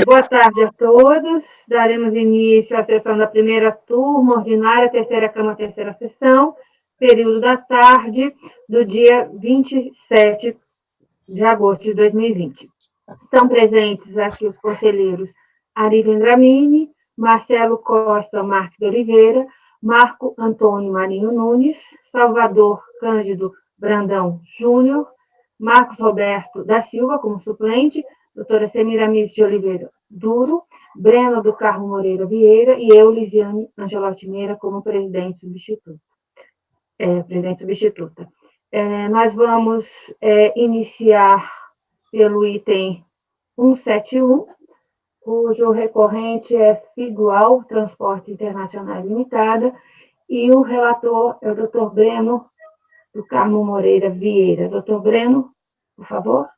Boa tarde a todos. Daremos início à sessão da primeira turma, ordinária, terceira Câmara, terceira sessão, período da tarde, do dia 27 de agosto de 2020. Estão presentes aqui os conselheiros Ari Vendramini, Marcelo Costa Marques de Oliveira, Marco Antônio Marinho Nunes, Salvador Cândido Brandão Júnior, Marcos Roberto da Silva como suplente, doutora Semiramis de Oliveira Duro, Breno do Carmo Moreira Vieira e eu, Lisiane Angelotti Meira, como presidente substituta. Nós vamos iniciar pelo item 171, cujo recorrente é Figual Transportes Internacional Limitada, e o relator é o doutor Breno do Carmo Moreira Vieira. Doutor Breno, por favor.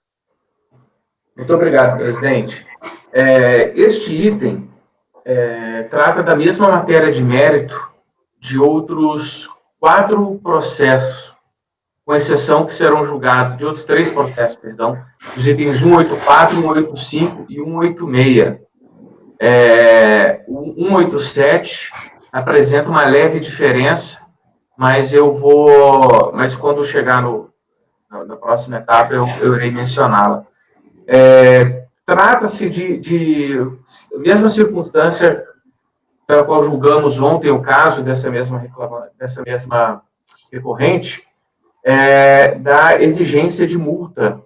Muito obrigado, presidente. Este item trata da mesma matéria de mérito de outros 4 processos, com exceção que serão julgados de outros 3 processos, perdão, os itens 184, 185 e 186. O 187 apresenta uma leve diferença, mas quando chegar na próxima etapa eu irei mencioná-la. Trata-se de mesma circunstância pela qual julgamos ontem o caso dessa mesma recorrente, da exigência de multa,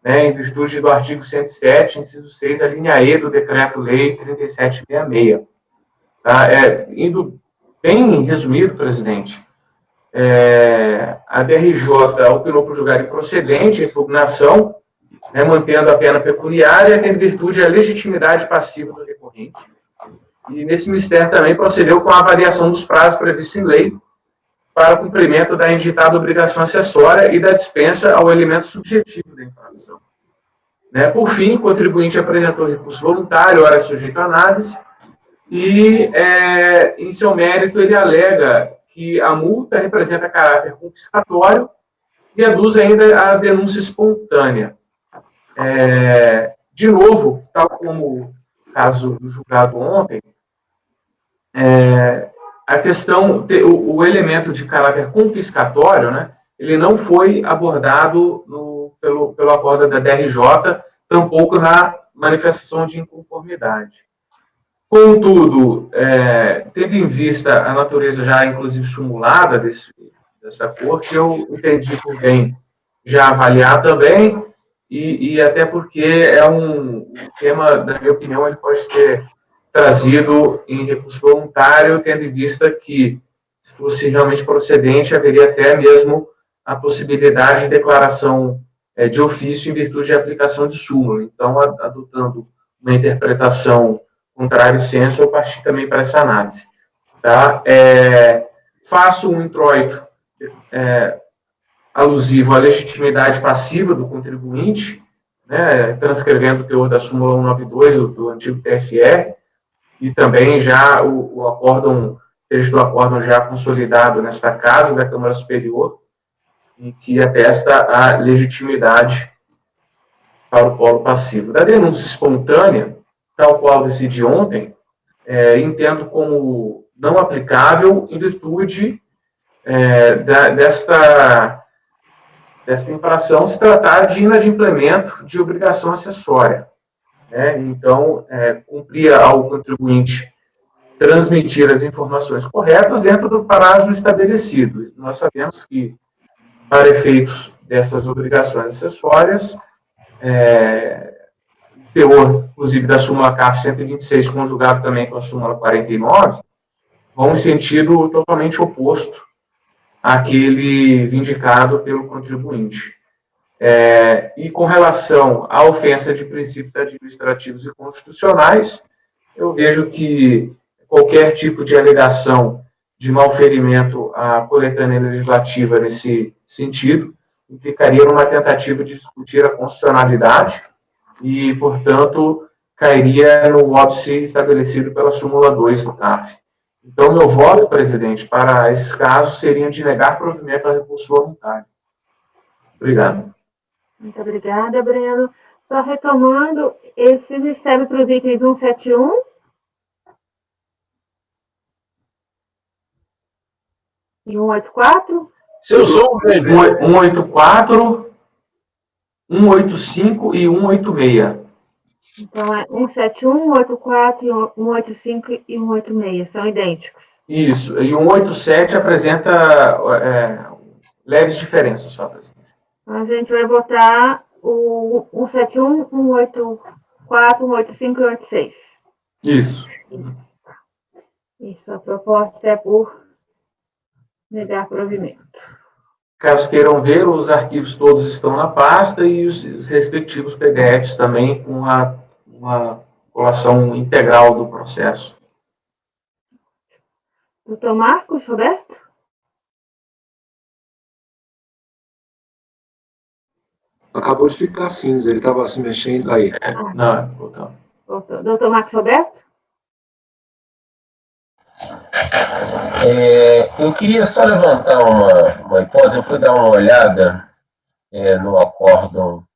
em virtude do artigo 107, inciso 6, a linha E do Decreto-Lei 3766. Indo bem resumido, presidente, a DRJ opinou por julgar improcedente a impugnação, mantendo a pena pecuniária, tendo virtude a legitimidade passiva do recorrente. E, nesse mistério, também procedeu com a avaliação dos prazos previstos em lei para o cumprimento da inditada obrigação acessória e da dispensa ao elemento subjetivo da infração. Por fim, o contribuinte apresentou recurso voluntário, ora sujeito à análise, e, em seu mérito, ele alega que a multa representa caráter confiscatório e aduz ainda a denúncia espontânea. De novo, tal como o caso do julgado ontem, a questão, o elemento de caráter confiscatório, ele não foi abordado pelo acordo da DRJ, tampouco na manifestação de inconformidade. Contudo, tendo em vista a natureza já, inclusive, simulada dessa corte, eu entendi por bem já avaliar também, e até porque é um tema, na minha opinião, ele pode ser trazido em recurso voluntário, tendo em vista que, se fosse realmente procedente, haveria até mesmo a possibilidade de declaração de ofício em virtude de aplicação de súmula. Então, adotando uma interpretação contrário senso, eu parti também para essa análise. Faço um introito alusivo à legitimidade passiva do contribuinte, transcrevendo o teor da súmula 192 do antigo TFR, e também já o trecho do acórdão já consolidado nesta casa da Câmara Superior, em que atesta a legitimidade para o polo passivo. Da denúncia espontânea, tal qual decidi ontem, entendo como não aplicável em virtude desta infração se tratar de inadimplemento de obrigação acessória. Então, cumpria ao contribuinte transmitir as informações corretas dentro do prazo estabelecido. Nós sabemos que, para efeitos dessas obrigações acessórias, o teor, inclusive, da súmula CAF 126, conjugado também com a súmula 49, vão em sentido totalmente oposto àquele vindicado pelo contribuinte. E com relação à ofensa de princípios administrativos e constitucionais, eu vejo que qualquer tipo de alegação de malferimento à coletânea legislativa nesse sentido implicaria numa tentativa de discutir a constitucionalidade e, portanto, cairia no óbice estabelecido pela súmula 2 do CAF. Então, meu voto, presidente, para esses casos seria de negar provimento ao recurso voluntário. Obrigado. Muito obrigada, Breno. Só retomando, esse serve para os itens 171. E 184? Seu som, bem. 184, 185 e 186. Então, é 171, 184, 185 e 186. São idênticos. Isso. E o 187 apresenta leves diferenças só, presidente. A gente vai votar o 171, 184, 185 e 186. Isso. Isso, a proposta é por negar provimento. Caso queiram ver, os arquivos todos estão na pasta e os respectivos PDFs também com uma colação integral do processo. Doutor Marcos, Roberto? Acabou de ficar cinza, ele estava se mexendo aí. Não, voltando. Doutor Marcos Roberto? Eu queria só levantar uma hipótese. Eu fui dar uma olhada no acórdão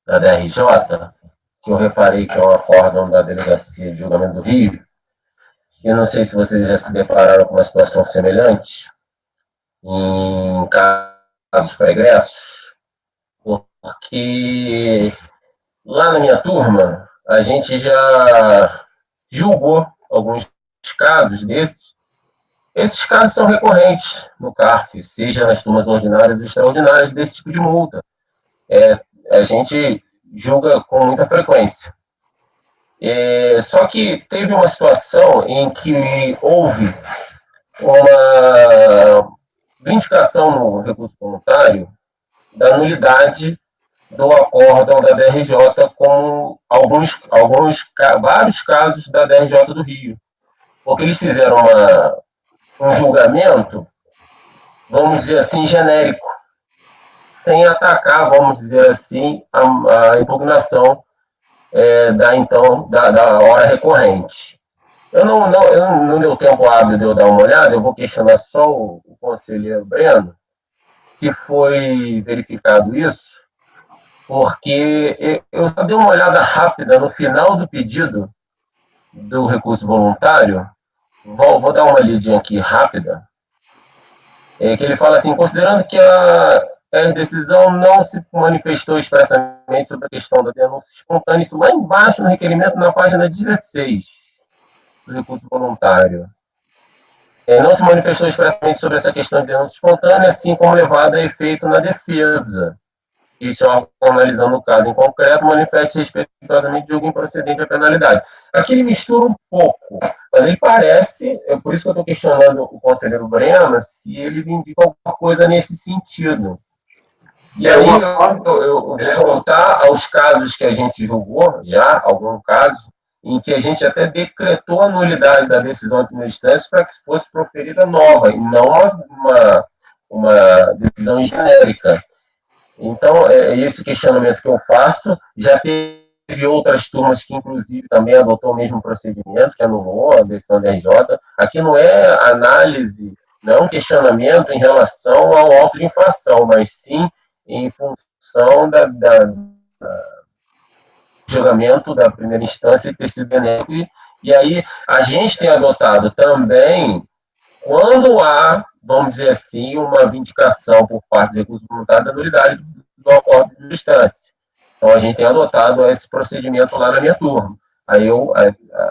da DRJ, que eu reparei que é um acórdão da Delegacia de Julgamento do Rio. Eu não sei se vocês já se depararam com uma situação semelhante em casos pregressos, porque lá na minha turma a gente já julgou alguns casos desses. Esses casos são recorrentes no CARF, seja nas turmas ordinárias ou extraordinárias, desse tipo de multa. A gente julga com muita frequência. Só que teve uma situação em que houve uma vindicação no recurso voluntário da nulidade do acórdão da DRJ, como vários casos da DRJ do Rio. Porque eles fizeram um julgamento, vamos dizer assim, genérico, sem atacar, vamos dizer assim, a impugnação da hora recorrente. Eu não deu tempo hábil de eu dar uma olhada, eu vou questionar só o conselheiro Breno, se foi verificado isso, porque eu só dei uma olhada rápida no final do pedido do recurso voluntário. Vou dar uma lidinha aqui rápida, que ele fala assim: considerando que a decisão não se manifestou expressamente sobre a questão da denúncia espontânea, isso lá embaixo no requerimento, na página 16 do recurso voluntário, não se manifestou expressamente sobre essa questão de denúncia espontânea, assim como levada a efeito na defesa. Este órgão, analisando o caso em concreto, manifesta respeitosamente julgo improcedente a penalidade. Aqui ele mistura um pouco, mas ele parece, por isso que eu estou questionando o conselheiro Breno, se ele indica alguma coisa nesse sentido. E aí eu vou voltar aos casos que a gente julgou, já, algum caso, em que a gente até decretou a nulidade da decisão de primeira instância para que fosse proferida nova, e não uma decisão genérica. Então, esse questionamento que eu faço, já teve outras turmas que, inclusive, também adotou o mesmo procedimento, que anulou a decisão da RJ. Aqui não é análise, não é um questionamento em relação ao auto de infração, mas sim em função do julgamento da primeira instância ter sido benéfico. E aí, a gente tem adotado também, quando há, vamos dizer assim, uma vindicação por parte do recurso voluntário da nulidade do acordo de instância. Então, a gente tem adotado esse procedimento lá na minha turma,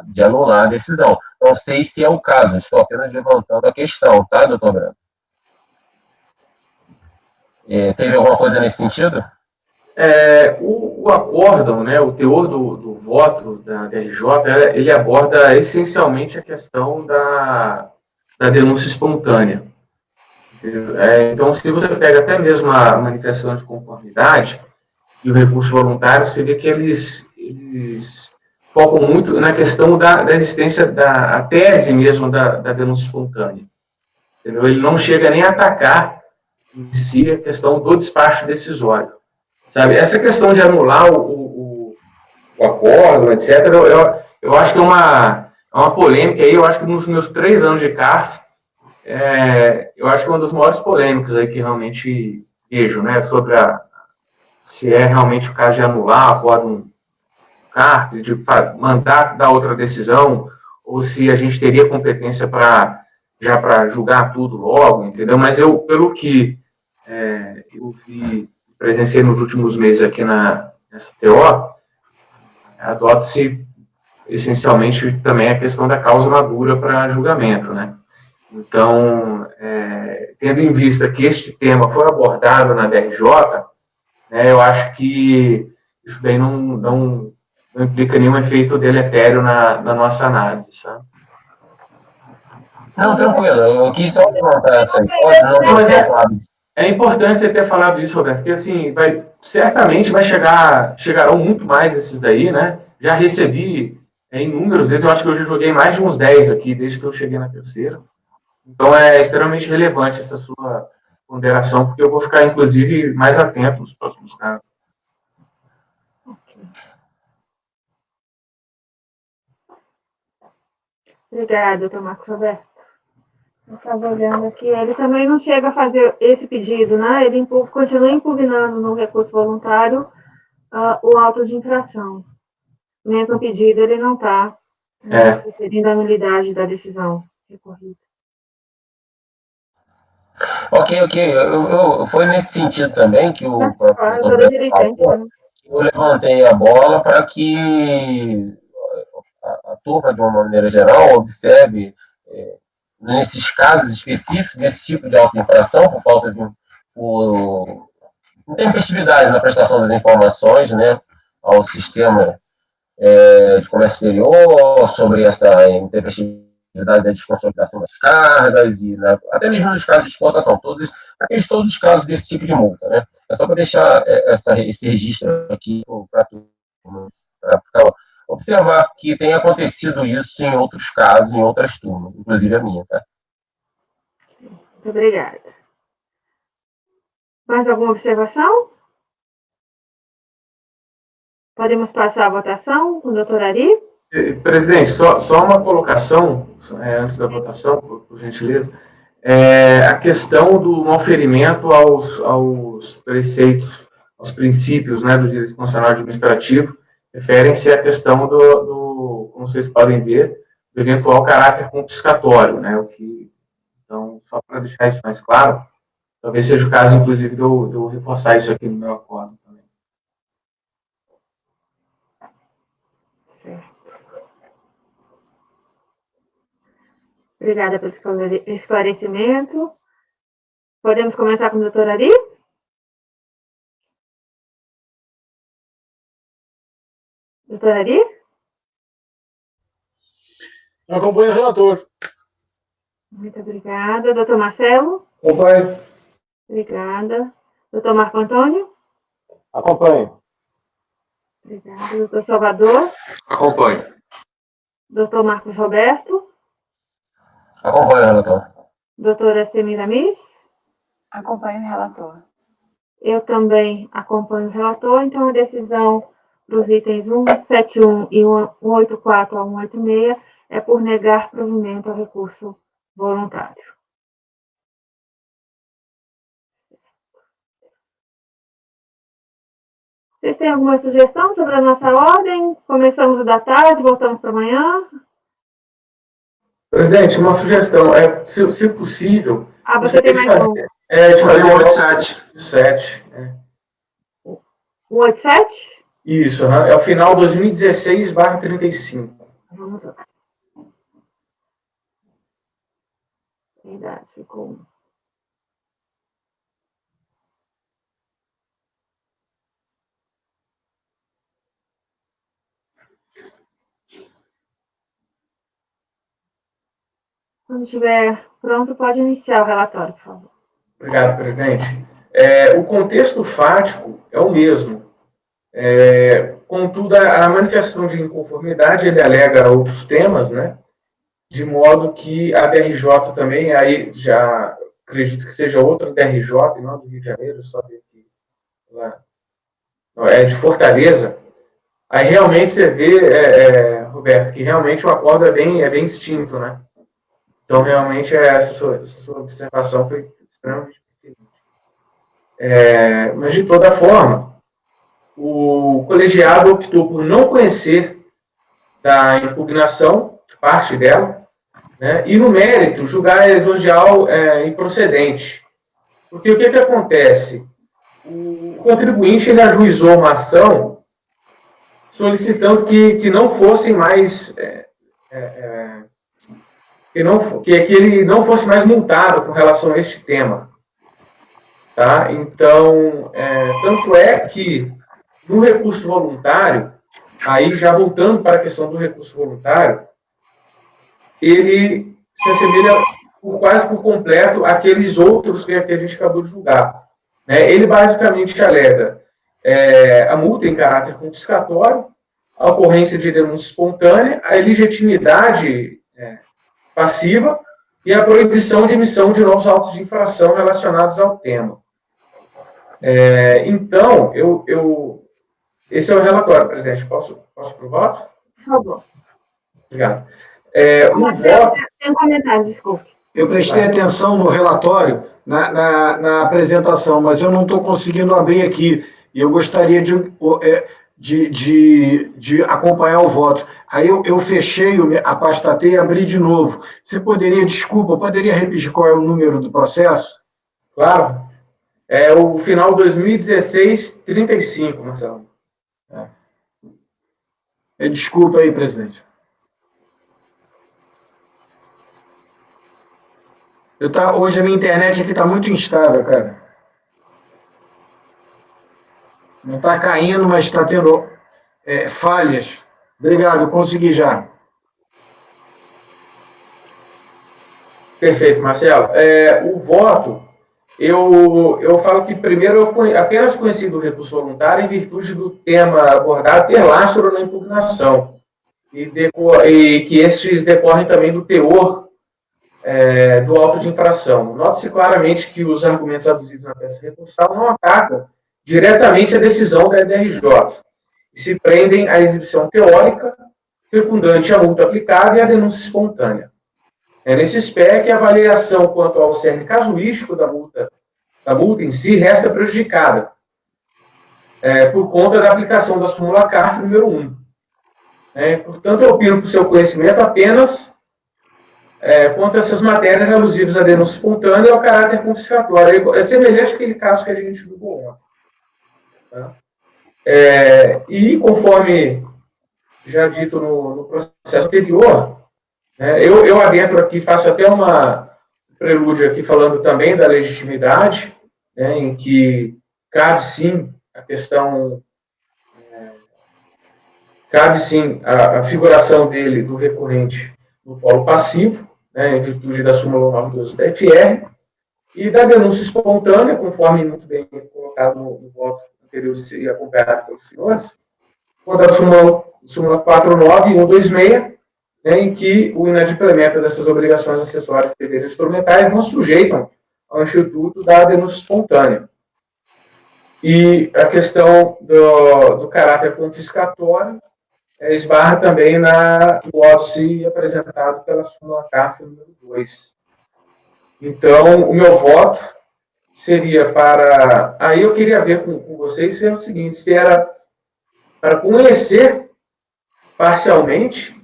de anular a decisão. Não sei se é o caso, estou apenas levantando a questão, tá, doutor Breno? Teve alguma coisa nesse sentido? O acórdão, né, o teor do voto da DRJ, ele aborda essencialmente a questão da denúncia espontânea. Então, se você pega até mesmo a manifestação de conformidade e o recurso voluntário, você vê que eles focam muito na questão da existência da tese mesmo da denúncia espontânea. Entendeu? Ele não chega nem a atacar em si a questão do despacho decisório. Sabe? Essa questão de anular o acordo, etc., eu acho que é uma polêmica aí. Eu acho que nos meus 3 anos de CARF, eu acho que é uma das maiores polêmicas aí que realmente vejo, né, sobre se é realmente o caso de anular o acordo CARF, de mandar dar outra decisão, ou se a gente teria competência para julgar tudo logo, entendeu? Mas eu, pelo que eu vi, presenciei nos últimos meses aqui nessa TO, adota-se essencialmente também a questão da causa madura para julgamento, né? Então, tendo em vista que este tema foi abordado na DRJ, né, eu acho que isso daí não implica nenhum efeito deletério na nossa análise, sabe? Não, tranquilo. Eu quis só levantar essa hipótese, não Mas claro. é importante você ter falado isso, Roberto, porque assim, certamente chegarão muito mais esses daí, né? Já recebi inúmeras vezes, eu acho que eu já joguei mais de uns 10 aqui, desde que eu cheguei na terceira. Então é extremamente relevante essa sua ponderação, porque eu vou ficar, inclusive, mais atento nos próximos casos. Obrigada, doutor Marcos Roberto. Eu estava olhando aqui, ele também não chega a fazer esse pedido, né? Ele continua impugnando no recurso voluntário o auto de infração. Mesmo pedido, ele não está referindo a nulidade da decisão recorrida. Ok. Foi nesse sentido também que o Claro, toda dirigente, né? Eu levantei a bola para que a turma, de uma maneira geral, observe, nesses casos específicos, desse tipo de autoinfração, por falta de intempestividade na prestação das informações, né, ao sistema de comércio exterior, sobre essa intempestividade da desconsolidação das cargas, e até mesmo nos casos de exportação, todos os casos desse tipo de multa. Né? É só para deixar esse registro aqui para observar que tem acontecido isso em outros casos, em outras turmas, inclusive a minha. Tá? Muito obrigada. Mais alguma observação? Podemos passar a votação com o doutor Ari? Presidente, só uma colocação, antes da votação, por gentileza. A questão do malferimento aos preceitos, aos princípios, né, do direito constitucional administrativo, referem-se à questão como vocês podem ver, do eventual caráter confiscatório, né, então, só para deixar isso mais claro, talvez seja o caso, inclusive, de eu reforçar isso aqui no meu acordo também. Certo. Obrigada pelo esclarecimento. Podemos começar com o doutor Ari? Doutor Ari? Eu acompanho o relator. Muito obrigada. Doutor Marcelo? Acompanho. Obrigada. Doutor Marco Antônio? Acompanho. Obrigada. Doutor Salvador? Acompanho. Doutor Marcos Roberto? Acompanho, relator. Doutora Semiramis? Acompanho o relator. Eu também acompanho o relator, então a decisão dos itens 171 e 184 a 186 é por negar provimento ao recurso voluntário. Vocês têm alguma sugestão sobre a nossa ordem? Começamos da tarde, voltamos para amanhã? Presidente, uma sugestão, se possível... Você tem mais um. De fazer o 87. 187? Isso, é o final 2016/35. Vamos lá. Verdade, ficou um. Quando estiver pronto, pode iniciar o relatório, por favor. Obrigado, presidente. O contexto fático é o mesmo. Contudo, a manifestação de inconformidade, ele alega outros temas, né? De modo que a DRJ também, aí já acredito que seja outra DRJ, não do Rio de Janeiro, só de aqui, lá, é de Fortaleza. Aí realmente você vê, Roberto, que realmente o acordo é bem distinto, né? Então, realmente, essa sua observação foi extremamente pertinente. Mas, de toda forma, o colegiado optou por não conhecer da impugnação, parte dela, né, e no mérito julgar a exordial improcedente. Porque o que acontece? O contribuinte ele ajuizou uma ação solicitando que não fossem mais que ele não fosse mais multado com relação a este tema. Tá? Então, tanto é que no recurso voluntário, aí já voltando para a questão do recurso voluntário, ele se assemelha quase por completo àqueles outros que a gente acabou de julgar. Né? Ele basicamente alega a multa em caráter confiscatório, a ocorrência de denúncia espontânea, a ilegitimidade passiva e a proibição de emissão de novos autos de infração relacionados ao tema. Então, esse é o relatório, presidente. Posso ir para o voto? Por favor. Obrigado. O voto... Tem um comentário, desculpe. Eu prestei atenção no relatório, na apresentação, mas eu não estou conseguindo abrir aqui. E eu gostaria de acompanhar o voto. Aí eu fechei a pasta T e abri de novo. Você poderia repetir qual é o número do processo? Claro. É o final 2016-35, Marcelo. Desculpa aí, presidente. Hoje a minha internet aqui está muito instável, cara. Não está caindo, mas está tendo falhas. Obrigado, consegui já. Perfeito, Marcelo. O voto, eu falo que primeiro eu apenas conheci do recurso voluntário em virtude do tema abordado ter lastro na impugnação e que estes decorrem também do teor do auto de infração. Note-se claramente que os argumentos aduzidos na peça recursal não atacam diretamente a decisão da EDRJ e se prendem à exibição teórica, fecundante a multa aplicada e a denúncia espontânea. Nesse aspecto, a avaliação quanto ao cerne casuístico da multa em si resta prejudicada por conta da aplicação da súmula CARF número 1. Portanto, eu opino por seu conhecimento apenas quanto a essas matérias alusivas à denúncia espontânea e ao caráter confiscatório. É semelhante àquele caso que a gente julgou ontem. Tá? E, conforme já dito no processo anterior, eu adentro aqui, faço até uma prelúdio aqui falando também da legitimidade, em que cabe sim a questão, cabe sim a figuração dele, do recorrente, no polo passivo, em virtude da súmula 912 da FR, e da denúncia espontânea, conforme muito bem colocado no voto anterior e acompanhado pelos senhores, quanto à súmula 49 e 126, em que o inadimplemento dessas obrigações acessórias e deveres instrumentais não sujeitam ao instituto da denúncia espontânea. E a questão do caráter confiscatório esbarra também no óbice apresentado pela súmula CARF número 2. Então, o meu voto seria para... Aí eu queria ver com vocês se é o seguinte, se era para conhecer parcialmente,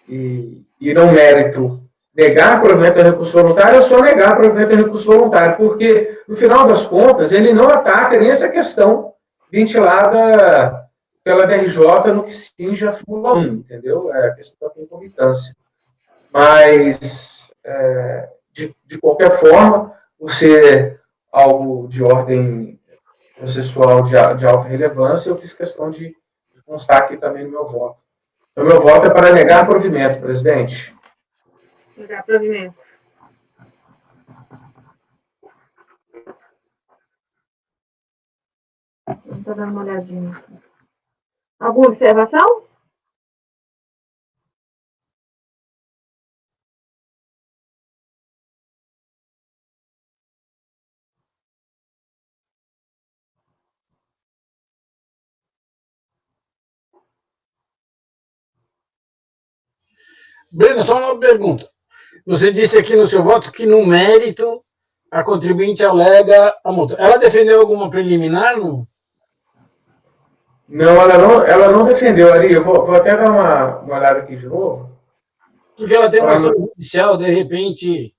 e não mérito negar provimento do recurso voluntário, ou só negar provimento do recurso voluntário, porque, no final das contas, ele não ataca nem essa questão ventilada pela DRJ no que cinge a súmula 1, entendeu? É a questão da concomitância. Mas, de qualquer forma, por ser algo de ordem processual de alta relevância, eu fiz questão de constar aqui também no meu voto. Então, meu voto é para negar provimento, presidente. Negar provimento. Estou dando uma olhadinha aqui. Alguma observação? Breno, só uma pergunta. Você disse aqui no seu voto que, no mérito, a contribuinte alega a multa. Ela defendeu alguma preliminar, não? Não, ela não defendeu ali. Eu vou até dar uma olhada aqui de novo. Porque ela tem uma ação judicial, de repente.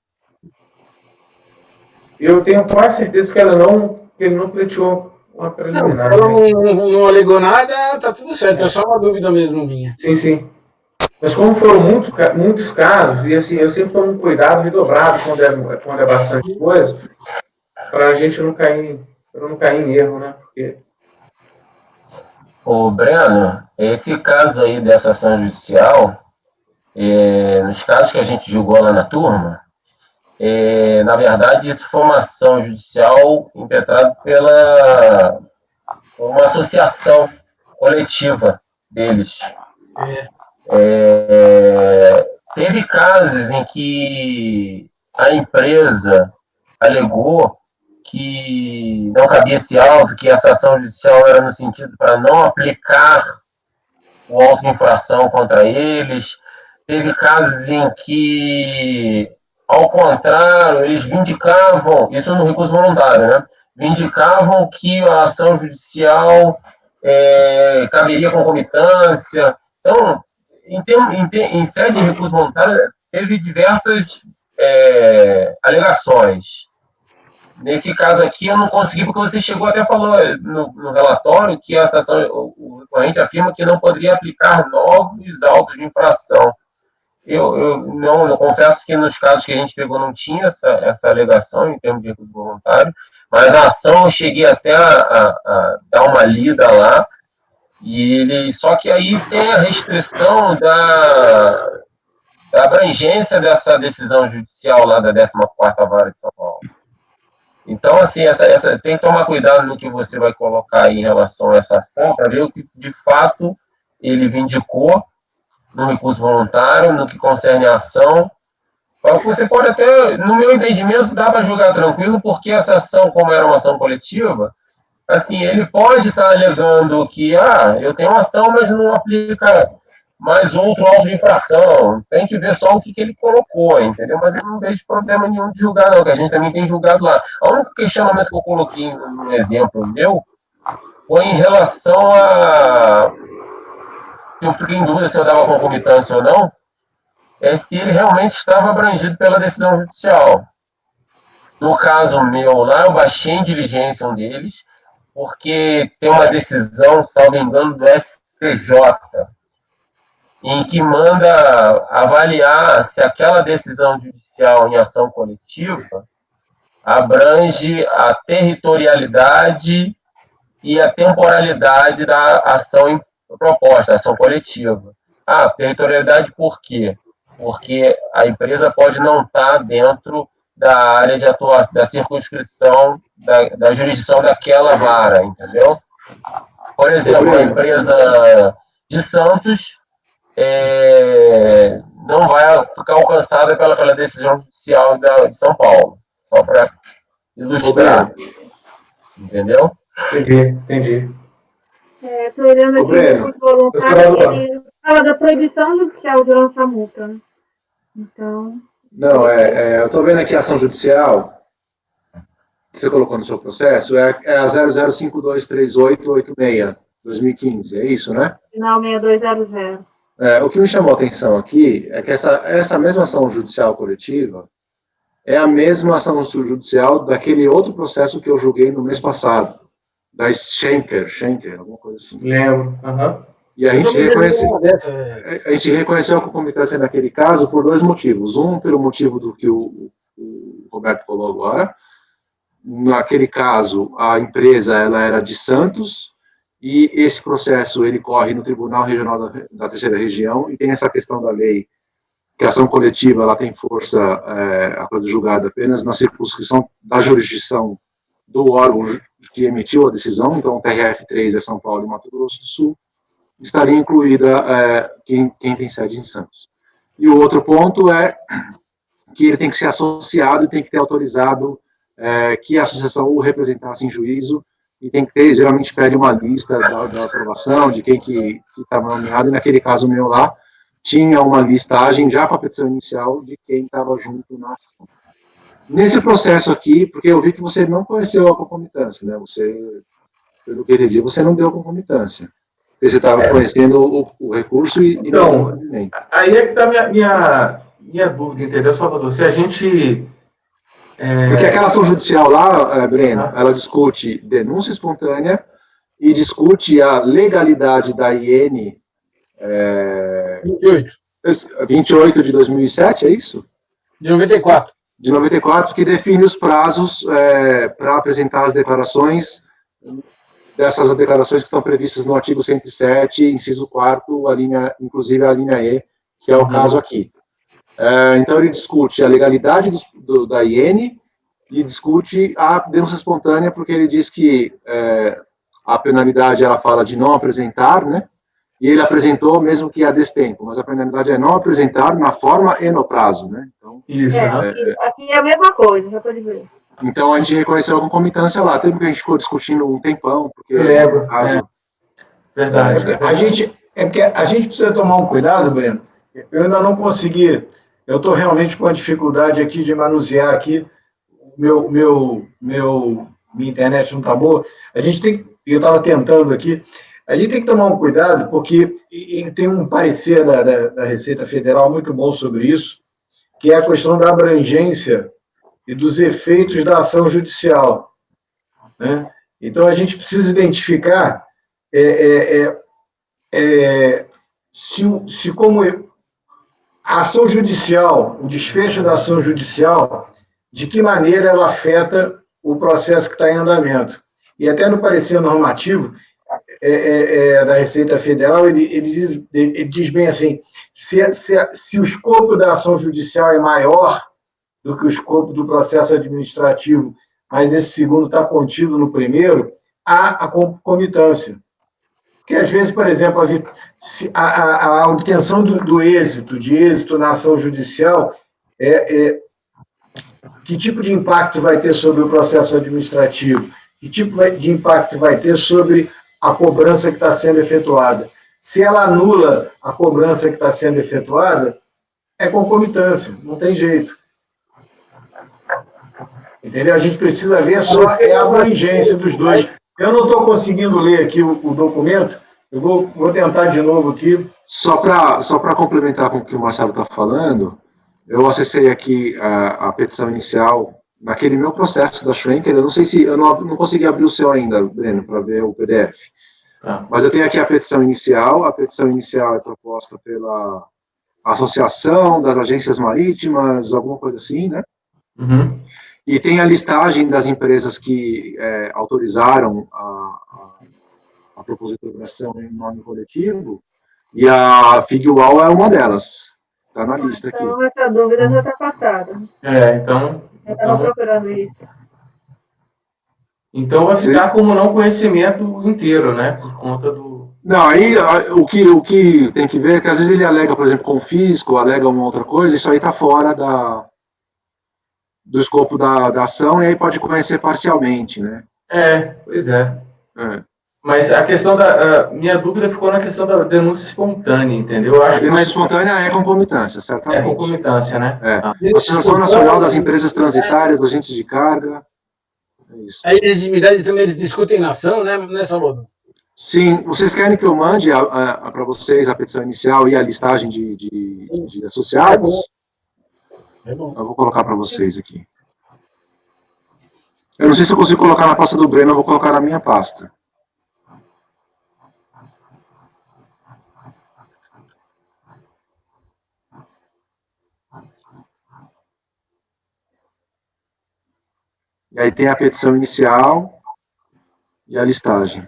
Eu tenho quase certeza que ele não pleiteou uma Não, preliminar. ela Né? não alegou nada, tá tudo certo. É só uma dúvida mesmo minha. Sim, sim. Mas como foram muitos casos, e assim, eu sempre tomo um cuidado redobrado quando é bastante coisa, para a gente pra não cair em erro, né? Porque... Ô, Breno, esse caso aí dessa ação judicial, nos casos que a gente julgou lá na turma, na verdade, isso foi uma ação judicial impetrada pela uma associação coletiva deles. Teve casos em que a empresa alegou que não cabia esse auto, que essa ação judicial era no sentido para não aplicar o auto-infração contra eles. Teve casos em que, ao contrário, eles vindicavam, isso no recurso voluntário, né? Vindicavam que a ação judicial caberia concomitância. Então, em sede de recurso voluntário, teve diversas alegações. Nesse caso aqui, eu não consegui, porque você chegou até falou no relatório que a ação, o recorrente afirma que não poderia aplicar novos autos de infração. Eu confesso que nos casos que a gente pegou não tinha essa alegação em termos de recurso voluntário, mas a ação eu cheguei até a dar uma lida lá, só que aí tem a restrição da abrangência dessa decisão judicial lá da 14ª Vara de São Paulo. Então, assim, tem que tomar cuidado no que você vai colocar aí em relação a essa ação, para ver o que, de fato, ele vindicou no recurso voluntário, no que concerne a ação. Você pode até, no meu entendimento, dá para julgar tranquilo, porque essa ação, como era uma ação coletiva, assim, ele pode estar alegando que, eu tenho uma ação, mas não aplica mais outro auto de infração. Tem que ver só o que ele colocou, entendeu? Mas eu não vejo problema nenhum de julgar, não, que a gente também tem julgado lá. O único questionamento que eu coloquei no exemplo meu foi em relação a... Eu fiquei em dúvida se eu dava concomitância ou não, se ele realmente estava abrangido pela decisão judicial. No caso meu lá, eu baixei em diligência um deles, porque tem uma decisão, salvo engano, do STJ, em que manda avaliar se aquela decisão judicial em ação coletiva abrange a territorialidade e a temporalidade da ação proposta, ação coletiva. Territorialidade por quê? Porque a empresa pode não estar dentro da área de atuação, da circunscrição, da jurisdição daquela vara, entendeu? Por exemplo, a empresa de Santos não vai ficar alcançada pela decisão judicial de São Paulo, só para ilustrar. Entendeu? Entendi. Estou olhando aqui no recurso voluntário, ele fala da proibição judicial de lançar multa. Né? Então. Não, eu estou vendo aqui a ação judicial que você colocou no seu processo, é a 00523886, 2015, é isso, né? Final 6200. O que me chamou a atenção aqui é que essa mesma ação judicial coletiva é a mesma ação judicial daquele outro processo que eu julguei no mês passado, da Schenker, alguma coisa assim. Lembro. E a gente reconheceu a concomitância naquele caso por dois motivos. Um, pelo motivo do que o Roberto falou agora. Naquele caso, a empresa ela era de Santos, e esse processo ele corre no Tribunal Regional da Terceira Região, e tem essa questão da lei, que a ação coletiva ela tem força a coisa julgada apenas na circunscrição da jurisdição do órgão que emitiu a decisão. Então o TRF3 é São Paulo e Mato Grosso do Sul, estaria incluída quem tem sede em Santos. E o outro ponto é que ele tem que ser associado e tem que ter autorizado que a associação o representasse em juízo, e tem que ter, geralmente pede uma lista da aprovação, de quem que estava nomeado, e naquele caso meu lá, tinha uma listagem já com a petição inicial de quem estava junto na ação. Nesse processo aqui, porque eu vi que você não conheceu a concomitância, né? Você, pelo que eu entendi, você não deu concomitância. Porque você estava conhecendo o recurso e Então, não. aí é que está minha dúvida, entendeu, Salvador? Se a gente... Porque aquela ação judicial lá, Breno, ela discute denúncia espontânea e discute a legalidade da IN 28 de 2007, é isso? De 94. De 94, que define os prazos para apresentar as declarações, dessas declarações que estão previstas no artigo 107, inciso 4º, inclusive a linha E, que é o caso aqui. Então, ele discute a legalidade da IN e discute a denúncia espontânea, porque ele diz que a penalidade, ela fala de não apresentar, né? E ele apresentou mesmo que a destempo, mas a penalidade é não apresentar na forma e no prazo, né? Então, isso, aqui é a mesma coisa, só pode ver. Então, a gente reconheceu a concomitância lá. Teve que a gente ficou discutindo um tempão, porque... Eu lembro, caso... Verdade. Porque a gente precisa tomar um cuidado, Breno. Eu ainda não consegui... Eu estou realmente com a dificuldade aqui de manusear aqui. Minha internet não está boa. A gente tem... Eu estava tentando aqui. A gente tem que tomar um cuidado, porque tem um parecer da Receita Federal muito bom sobre isso, que é a questão da abrangência e dos efeitos da ação judicial, né? Então, a gente precisa identificar se como a ação judicial, o desfecho da ação judicial, de que maneira ela afeta o processo que está em andamento. E até no parecer normativo da Receita Federal, ele diz bem assim, se o escopo da ação judicial é maior do que o escopo do processo administrativo, mas esse segundo está contido no primeiro, há a concomitância. Porque, às vezes, por exemplo, a obtenção do êxito na ação judicial, que tipo de impacto vai ter sobre o processo administrativo? Que tipo de impacto vai ter sobre a cobrança que está sendo efetuada? Se ela anula a cobrança que está sendo efetuada, é concomitância, não tem jeito. Entendeu? A gente precisa ver só a abrangência dos dois. Eu não estou conseguindo ler aqui o documento, eu vou tentar de novo aqui. Só para complementar com o que o Marcelo está falando, eu acessei aqui a petição inicial, naquele meu processo da Schwenker, eu não sei se, eu não consegui abrir o seu ainda, Breno, para ver o PDF. Mas eu tenho aqui a petição inicial é proposta pela Associação das Agências Marítimas, alguma coisa assim, né? Uhum. E tem a listagem das empresas que autorizaram a proposição em nome coletivo, e a Figual é uma delas. Está na lista aqui. Então, essa dúvida já está passada. Então... Eu estava procurando isso. Então vai ficar como não conhecimento inteiro, né? Por conta do... Não, aí o que tem que ver é que às vezes ele alega, por exemplo, confisco, alega uma outra coisa, isso aí está fora do escopo da ação, e aí pode conhecer parcialmente, né? Pois é. Mas a questão minha dúvida ficou na questão da denúncia espontânea, entendeu? Eu acho a denúncia espontânea é concomitância, certamente. É concomitância, né? A Associação Nacional das Empresas Transitárias, Agentes de Carga. É isso. A elegibilidade também eles discutem na ação, né, Salvador? Sim. Vocês querem que eu mande para vocês a petição inicial e a listagem de associados? É bom. Eu vou colocar para vocês aqui. Eu não sei se eu consigo colocar na pasta do Breno, eu vou colocar na minha pasta. E aí tem a petição inicial e a listagem.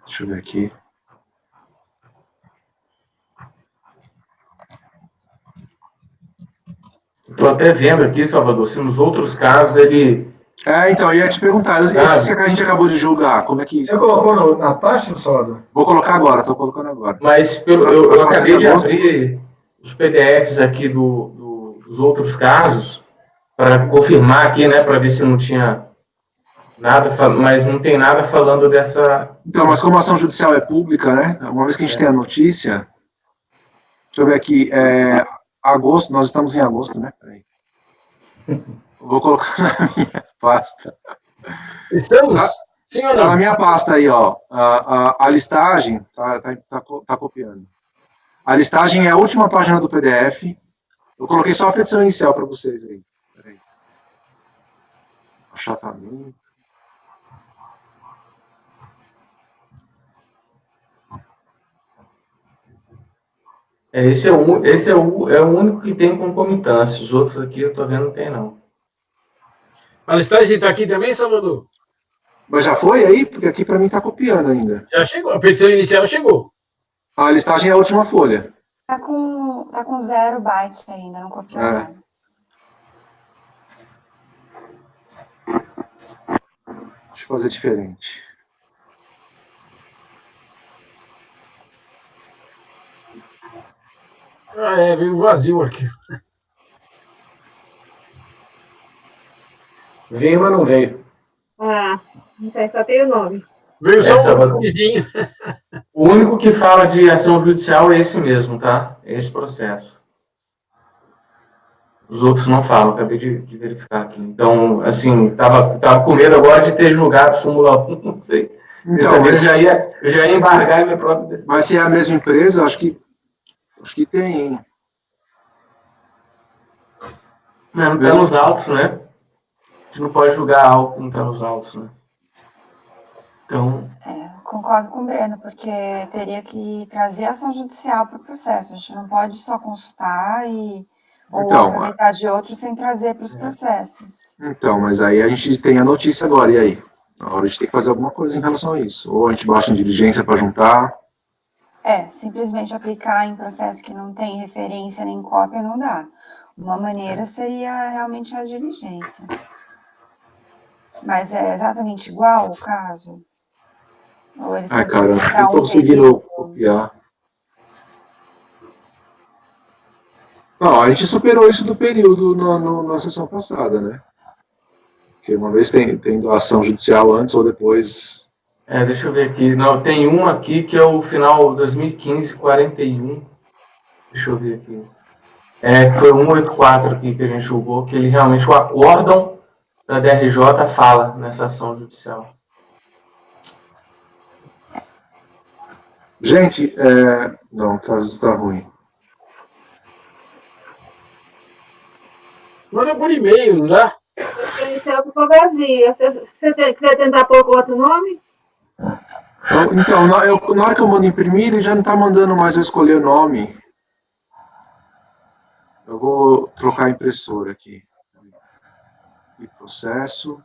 Deixa eu ver aqui. Estou até vendo aqui, Salvador, se nos outros casos ele... Então, eu ia te perguntar, esse que a gente acabou de julgar, como é que... Você colocou na pasta, Salvador? Vou colocar agora, estou colocando agora. Mas eu acabei de abrir os PDFs aqui dos outros casos, para confirmar aqui, né, para ver se não tinha Mas não tem nada falando dessa... Então, mas como a ação judicial é pública, né? Uma vez que a gente tem a notícia, deixa eu ver aqui, agosto, nós estamos em agosto, né? Peraí. Vou colocar na minha pasta. Estamos? Sim ou Tá na não? minha pasta aí, ó. A listagem, tá copiando. A listagem é a última página do PDF. Eu coloquei só a petição inicial para vocês aí. Peraí. Achatamento. Esse é o único que tem concomitância. Os outros aqui eu tô vendo não tem, não. A listagem está aqui também, Salvador? Mas já foi aí? Porque aqui para mim tá copiando ainda. Já chegou. A petição inicial chegou. A listagem é a última folha. Tá com 0 byte ainda, não copiou nada. Deixa eu fazer diferente. Veio vazio o arquivo. Veio, mas não veio. Não tem, só tem o nome. Veio só Salvador. um vizinho. O único que fala de ação judicial é esse mesmo, tá? Esse processo. Os outros não falam, acabei de verificar aqui. Então, assim, tava com medo agora de ter julgado súmula 1, não sei. Então, eu já ia embargar minha própria decisão. Mas se é a mesma empresa, acho que tem, hein? Não tá nos autos, né? A gente não pode julgar algo que não tá nos autos, né? Então... Concordo com o Breno, porque teria que trazer ação judicial para o processo. A gente não pode só consultar ou aproveitar de outros sem trazer para os processos. Então, mas aí a gente tem a notícia agora, e aí? Na hora a gente tem que fazer alguma coisa em relação a isso. Ou a gente baixa em diligência para juntar. Simplesmente aplicar em processo que não tem referência nem cópia não dá. Uma maneira seria realmente a diligência. Mas é exatamente igual o caso? Ou eles Cara, não estou conseguindo copiar. Não, a gente superou isso do período na sessão passada, né? Porque uma vez tem doação judicial antes ou depois. Deixa eu ver aqui. Não, tem um aqui que é o final 2015-41. Deixa eu ver aqui. Foi o 184 aqui que a gente julgou, que ele realmente, o acórdão da DRJ fala nessa ação judicial. Gente, não, tá ruim. Manda por e-mail, não dá? A inicial ficou vazia. Você quiser tentar pôr outro nome? Então, na hora que eu mando imprimir, ele já não está mandando mais eu escolher o nome. Eu vou trocar a impressora aqui. E processo.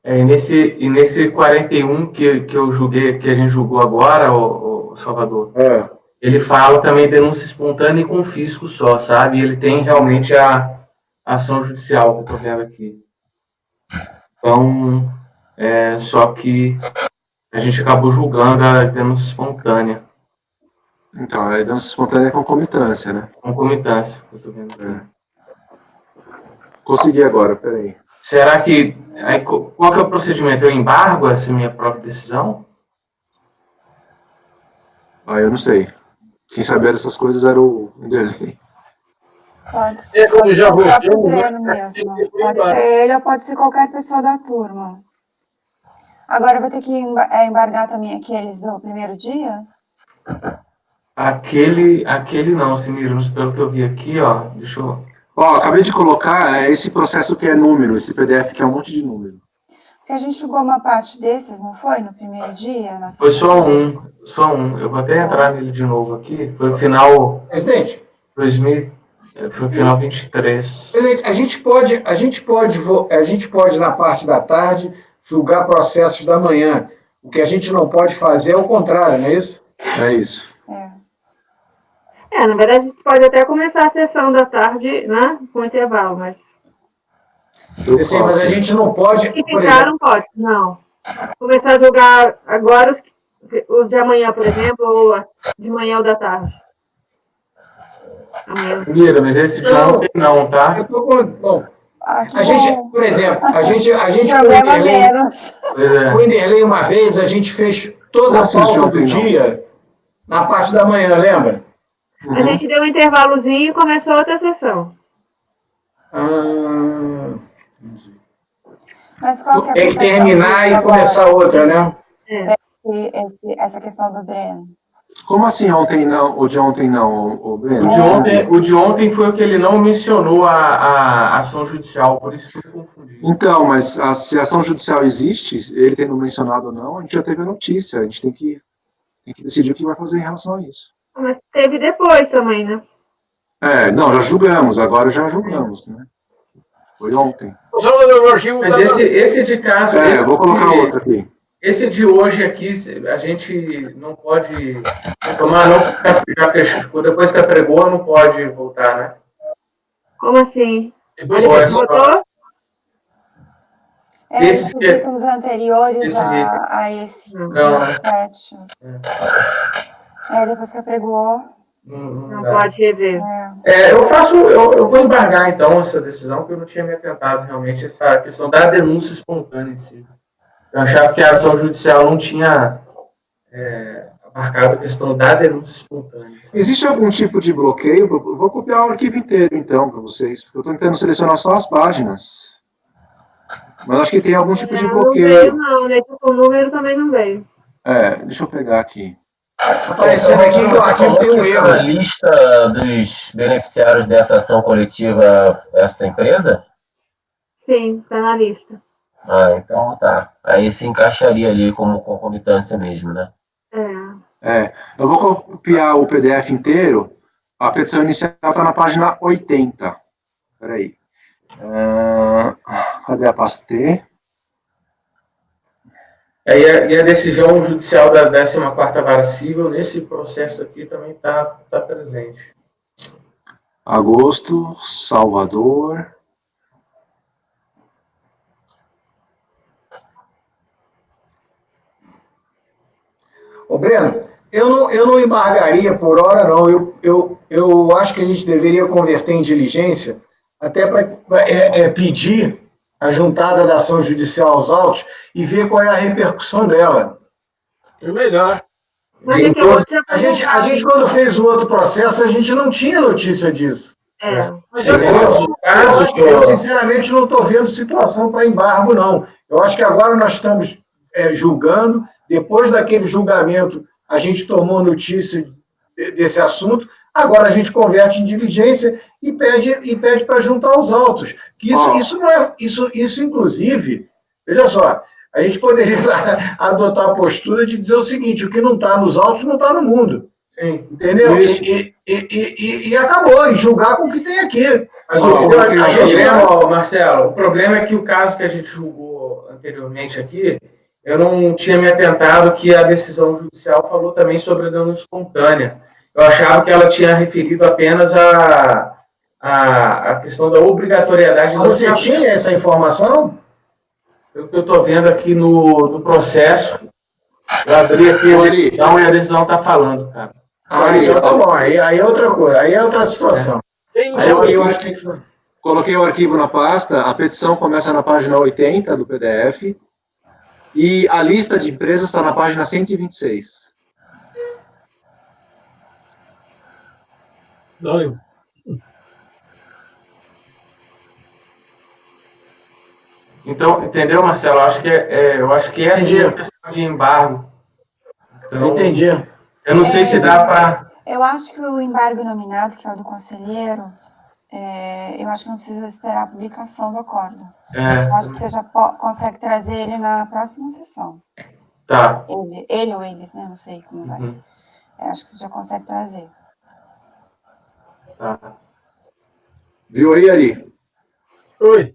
E nesse 41 que eu julguei, que a gente julgou agora, o Salvador, ele fala também denúncia espontânea e confisco só, sabe? Ele tem realmente a ação judicial que eu estou vendo aqui. Então, só que a gente acabou julgando a denúncia espontânea. Então, a denúncia espontânea é concomitância, né? Concomitância, que eu estou vendo aqui. Consegui agora, peraí. Será que... qual que é o procedimento? Eu embargo essa minha própria decisão? Eu não sei. Quem sabia dessas coisas era o Inderley. Pode ser, como já o próprio voltamos, Breno mesmo. Pode ser ele ou pode ser qualquer pessoa da turma. Agora vai ter que embargar também aqueles do primeiro dia? Aquele não, Simir, pelo que eu vi aqui, ó, deixa eu... Acabei de colocar esse processo que é número, esse PDF que é um monte de número. Porque a gente julgou uma parte desses, não foi? No primeiro dia? Foi só um. Eu vou até entrar nele de novo aqui. Foi o final... Presidente. 2000, foi o final 23. Presidente, a gente pode, na parte da tarde, julgar processos da manhã. O que a gente não pode fazer é o contrário, não é isso? É isso. Na verdade, a gente pode até começar a sessão da tarde, né, com intervalo, mas... Mas a gente não pode... Se ficar, não pode, não. Começar a jogar agora os de amanhã, por exemplo, ou de manhã ou da tarde. Amanhã. Mira, mas esse de ontem não, tá? Eu tô com... Bom, Que a gente, bom. por exemplo, a gente com o Problema Vanderlei, menos. Pois é. o Vanderlei, uma vez, a gente fez toda a pauta do dia na parte da manhã, lembra? A gente deu um intervalozinho e começou outra sessão. Mas qual que é a Tem que terminar e começar outra, né? essa questão do Breno? Como assim ontem não? O de ontem não, o Breno? O de ontem foi o que ele não mencionou a ação judicial, por isso que eu confundi. Então, mas se a ação judicial existe, ele tendo mencionado ou não, a gente já teve a notícia. A gente tem que decidir o que vai fazer em relação a isso. Mas teve depois também, né? Não, já julgamos, agora já julgamos, né? Foi ontem. Mas esse de caso... eu vou colocar outro aqui. Esse de hoje aqui, a gente não pode tomar, não, já fechou. Depois que apregou, não pode voltar, né? Como assim? Depois A que gente votou? Esses Os itens anteriores a esse Não. 7. Depois que apregou. Não pode rever. Eu vou embargar, então, essa decisão, porque eu não tinha me atentado realmente a essa questão da denúncia espontânea em si. Eu achava que a ação judicial não tinha abarcado a questão da denúncia espontânea. Existe algum tipo de bloqueio? Eu vou copiar o arquivo inteiro, então, para vocês, porque eu estou tentando selecionar só as páginas. Mas acho que tem algum tipo de bloqueio. Não veio, não. O número também não veio. Deixa eu pegar aqui. Aparecendo aqui que o arquivo tem um erro. A lista dos beneficiários dessa ação coletiva, essa empresa? Sim, está na lista. Então tá. Aí se encaixaria ali como concomitância mesmo, né? Eu vou copiar o PDF inteiro. A petição inicial está na página 80. Espera aí. Cadê a pasta T? E a decisão judicial da 14ª Vara Civil, nesse processo aqui, também está presente. Agosto, Salvador. Ô, Breno, eu não embargaria por hora, não. Eu acho que a gente deveria converter em diligência, até para pedir a juntada da ação judicial aos autos e ver qual é a repercussão dela. É melhor. Mas é que eu vou te A gente, quando fez o outro processo, a gente não tinha notícia disso. Mas Eu, sinceramente, não estou vendo situação para embargo, não. Eu acho que agora nós estamos julgando. Depois daquele julgamento, a gente tomou notícia desse assunto. Agora a gente converte em diligência e pede para juntar os autos. Que isso não é. Isso, inclusive, veja só, a gente poderia adotar a postura de dizer o seguinte: o que não está nos autos não está no mundo. Sim. Entendeu? E acabou, e julgar com o que tem aqui. Mas Marcelo, o problema é que o caso que a gente julgou anteriormente aqui, eu não tinha me atentado que a decisão judicial falou também sobre a denúncia espontânea. Eu achava que ela tinha referido apenas a questão da obrigatoriedade. Você tinha essa informação? O que eu estou vendo aqui no processo, eu abri aqui então, e a decisão está falando, cara. Então tá bom, aí é outra coisa, aí é outra situação. Eu acho que coloquei o arquivo na pasta, a petição começa na página 80 do PDF e a lista de empresas está na página 126. Valeu. Então, entendeu, Marcelo? Eu acho que essa é a questão de embargo. Então, entendi. Eu não sei se dá para... Eu acho que o embargo nominado, que é o do conselheiro, eu acho que não precisa esperar a publicação do acordo. Eu acho que você já consegue trazer ele na próxima sessão. Tá. Ele ou eles, né? Não sei como vai. Eu acho que você já consegue trazer. Tá. Viu aí, Ari? Oi.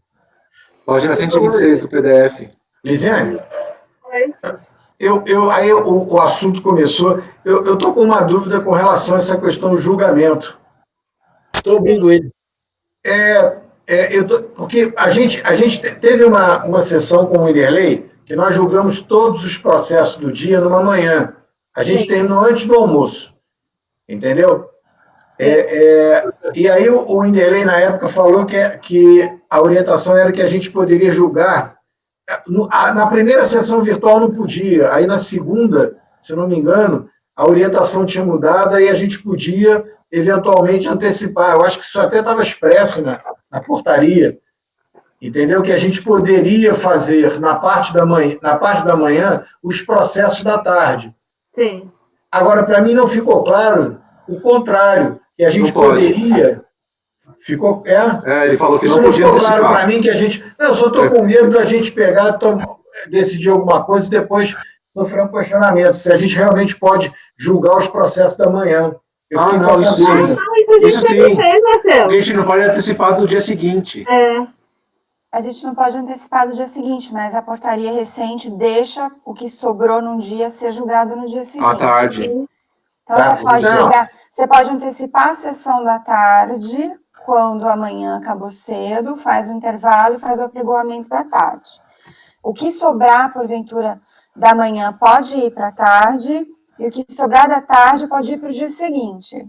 Página 126 do PDF. Lisiane? Oi. Aí o assunto começou. Eu estou com uma dúvida com relação a essa questão do julgamento. Estou ouvindo ele. porque a gente teve uma sessão com o Wanderlei que nós julgamos todos os processos do dia numa manhã. A gente terminou antes do almoço, entendeu? E aí o Wanderlei, na época, falou que a orientação era que a gente poderia julgar. Na primeira sessão virtual não podia, aí na segunda, se não me engano, a orientação tinha mudado e a gente podia, eventualmente, antecipar. Eu acho que isso até estava expresso na portaria, entendeu? Que a gente poderia fazer, na parte da manhã, os processos da tarde. Sim. Agora, para mim, não ficou claro o contrário, que a gente poderia... Ficou, ele falou que não podia antecipar. Ficou claro para mim que a gente... Não, eu só estou com medo da gente pegar, decidir alguma coisa e depois sofrer um questionamento, se a gente realmente pode julgar os processos da manhã. Isso sim. A gente não pode antecipar do dia seguinte. A gente não pode antecipar do dia seguinte, mas a portaria recente deixa o que sobrou num dia ser julgado no dia seguinte. À tarde. Então, você pode antecipar a sessão da tarde, quando amanhã acabou cedo, faz o intervalo e faz o apregoamento da tarde. O que sobrar, porventura, da manhã pode ir para a tarde, e o que sobrar da tarde pode ir para o dia seguinte.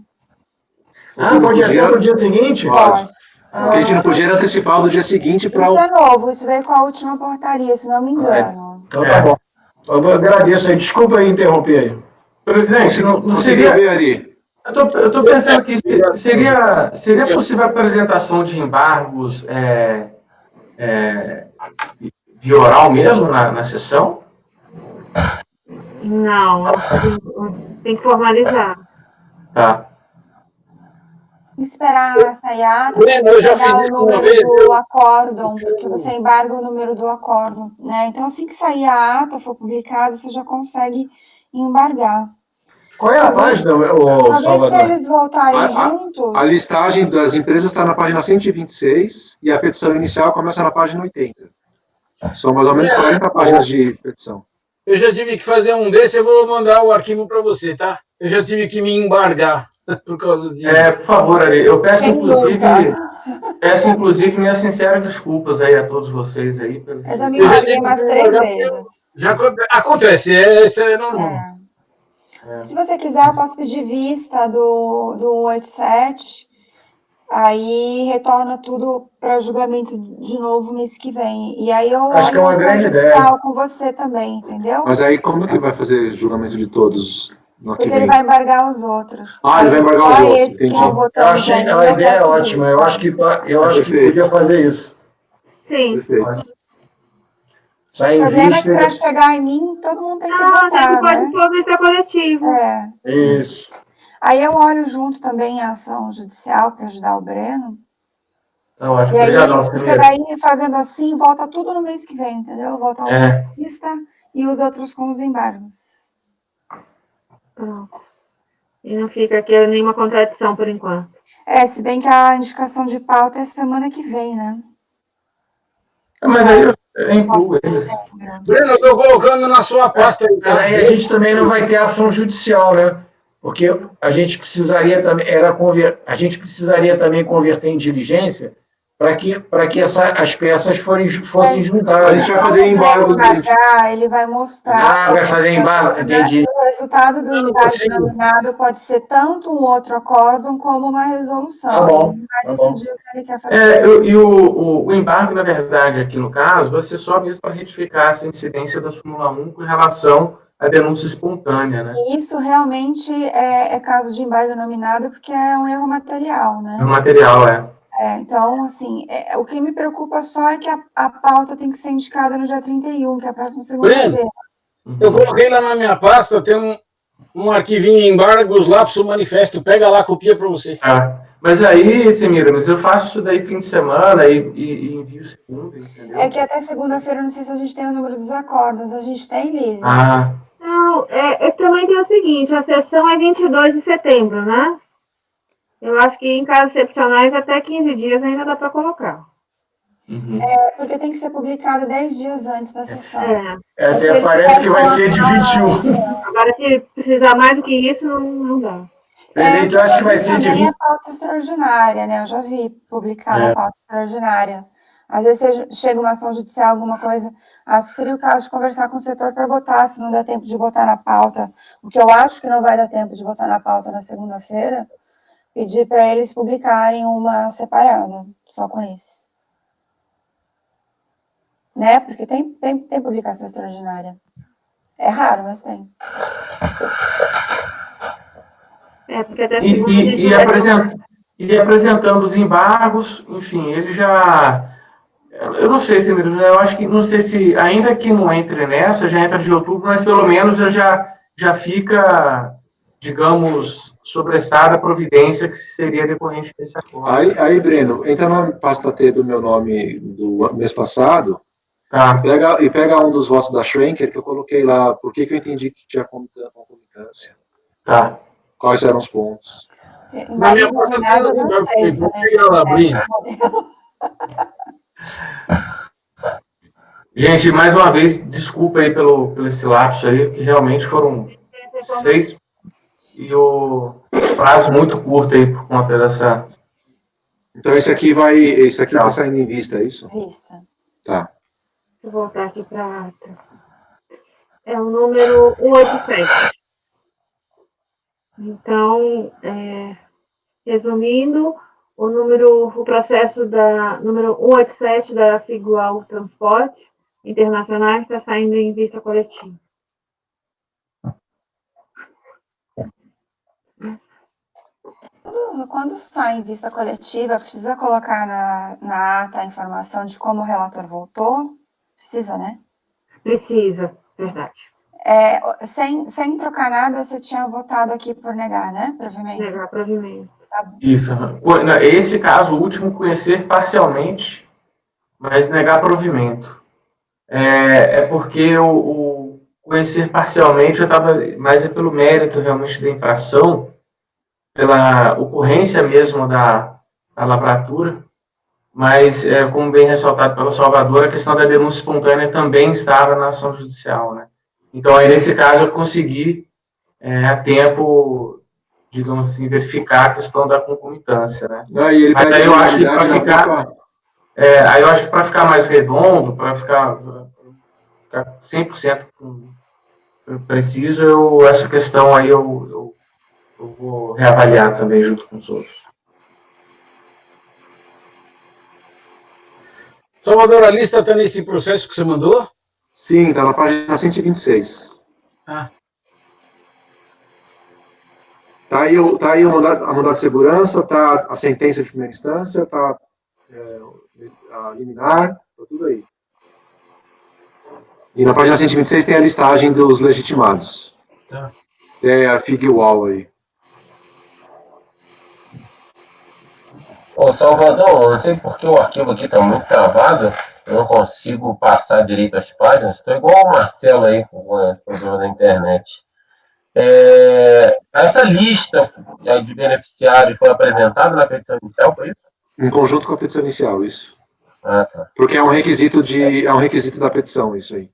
Pode ir para o dia seguinte? Pode. O que a gente não podia era antecipar do dia seguinte para... Isso é novo, isso veio com a última portaria, se não me engano. Então tá bom. Eu agradeço aí, desculpa aí interromper aí. Presidente, não seria... Eu estou pensando que seria possível a apresentação de embargos de oral mesmo na sessão? Não, tem que formalizar. Tá. Esperar sair a ata, eu já pegar fiz o número do acórdão, porque você embarga o número do acórdão, né? Então, assim que sair a ata, for publicada, você já consegue embargar. Qual é a página, Talvez para eles voltarem juntos... A listagem das empresas está na página 126 e a petição inicial começa na página 80. São mais ou menos 40 páginas de petição. Eu já tive que fazer um desse, eu vou mandar o arquivo para você, tá? Eu já tive que me embargar por causa disso. Por favor, Ari, eu peço inclusive minhas sinceras desculpas aí a todos vocês aí. Eu já me embarguei umas 3 vezes. Já acontece, isso é normal. Se você quiser, eu posso pedir vista do 187, aí retorna tudo para julgamento de novo mês que vem. E aí eu acho que é uma grande ideia com você também, entendeu? Mas aí como que vai fazer julgamento de todos? Porque ele vai embargar os outros. Ele vai embargar os outros, entendi. Eu achei que a ideia é ótima, eu acho que podia fazer isso. Sim. Perfeito. O problema é que para chegar em mim, todo mundo tem que votar, né? Pode vista coletivo. Isso. Aí eu olho junto também a ação judicial para ajudar o Breno. Então, acho e aí, porque daí, fazendo assim, volta tudo no mês que vem, entendeu? Volta a lista e os outros com os embargos. E não fica aqui nenhuma contradição por enquanto. Se bem que a indicação de pauta é semana que vem, né? Mas aí eu incluo eles. Breno, eu estou colocando na sua pasta. Mas aí a gente também não vai ter ação judicial, né? Porque a gente precisaria também converter em diligência para que as peças fossem juntadas. A gente vai fazer embargos. Ele vai mostrar. Vai fazer embargo, entendi. O resultado do embargo nominado pode ser tanto um outro acórdão como uma resolução. Tá bom, ele vai decidir o que ele quer fazer. E o embargo, na verdade, aqui no caso, vai ser só mesmo para retificar essa incidência da súmula 1 com relação à denúncia espontânea, né? E isso realmente é caso de embargo nominado porque é um erro material, né? O material, então, assim, o que me preocupa só é que a pauta tem que ser indicada no dia 31, que é a próxima segunda-feira. Eu coloquei lá na minha pasta, tem um arquivinho em embargos, lapso manifesto, pega lá, copia para você. Mas aí, Semiramis, eu faço isso daí fim de semana e envio segunda, entendeu? É que até segunda-feira, não sei se a gente tem o número dos acordos, a gente tem, Lise? Não, também tem o seguinte, a sessão é 22 de setembro, né? Eu acho que em casos excepcionais, até 15 dias ainda dá para colocar. Porque tem que ser publicado 10 dias antes da sessão. Até parece que vai ser de 21. Agora, se precisar mais do que isso, não dá. Presidente, eu acho que vai ser de também 20. é pauta extraordinária, né? Eu já vi publicar uma pauta extraordinária. Às vezes chega uma ação judicial, alguma coisa, acho que seria o caso de conversar com o setor para votar, se não der tempo de botar na pauta. O que eu acho que não vai dar tempo de botar na pauta na segunda-feira, pedir para eles publicarem uma separada, só com esses. Né? Porque tem publicação extraordinária. É raro, mas tem. Porque até segunda a gente E apresentando os embargos, enfim, ele já... Eu não sei se, eu acho que, não sei se, ainda que não entre nessa, já entra de outubro, mas pelo menos já fica, digamos, sobressada a providência que seria decorrente desse acordo. Aí, Breno, entra na pasta T do meu nome do mês passado, Tá. e pega um dos votos da Schwenker, que eu coloquei lá, por que eu entendi que tinha concomitância. Tá. Quais eram os pontos. Na minha pasta tem os embargos, vou pegar lá, abrir. Gente, mais uma vez, desculpa aí pelo esse lapso aí, que realmente foram 6 e o prazo muito curto aí por conta dessa... Então esse aqui tá saindo em vista, é isso? Vista. Tá. Vou voltar aqui para a ata. É o número 187. Então, resumindo, o processo número 187 da Figual Transportes Internacionais está saindo em vista coletiva. Quando sai em vista coletiva, precisa colocar na ata a informação de como o relator voltou? Precisa, né? Precisa, verdade. Sem trocar nada, você tinha votado aqui por negar, né? Provimento. Negar provimento. Tá bom. Isso. Esse caso último, conhecer parcialmente, mas negar provimento. Porque o conhecer parcialmente já estava mais pelo mérito realmente da infração, pela ocorrência mesmo da lavratura, mas, como bem ressaltado pelo Salvador, a questão da denúncia espontânea também estava na ação judicial, né? Então, aí, nesse caso, eu consegui, a tempo, digamos assim, verificar a questão da concomitância, né? Mas aí eu acho que para ficar... aí eu acho que para ficar mais redondo, para ficar 100% preciso, essa questão aí eu vou reavaliar também junto com os outros. Salvador, a lista está nesse processo que você mandou? Sim, está na página 126. Ah. Tá aí a mandado de segurança, tá a sentença de primeira instância, tá a liminar, tá tudo aí. E na página 126 tem a listagem dos legitimados. Tá. Tem a Figual aí. Ô, Salvador, eu não sei porque o arquivo aqui está muito travado, eu não consigo passar direito as páginas, estou igual o Marcelo aí com esse problema da internet. Essa lista de beneficiários foi apresentada na petição inicial, foi isso? Em conjunto com a petição inicial, isso. Ah, tá. Porque é um requisito da petição, isso aí.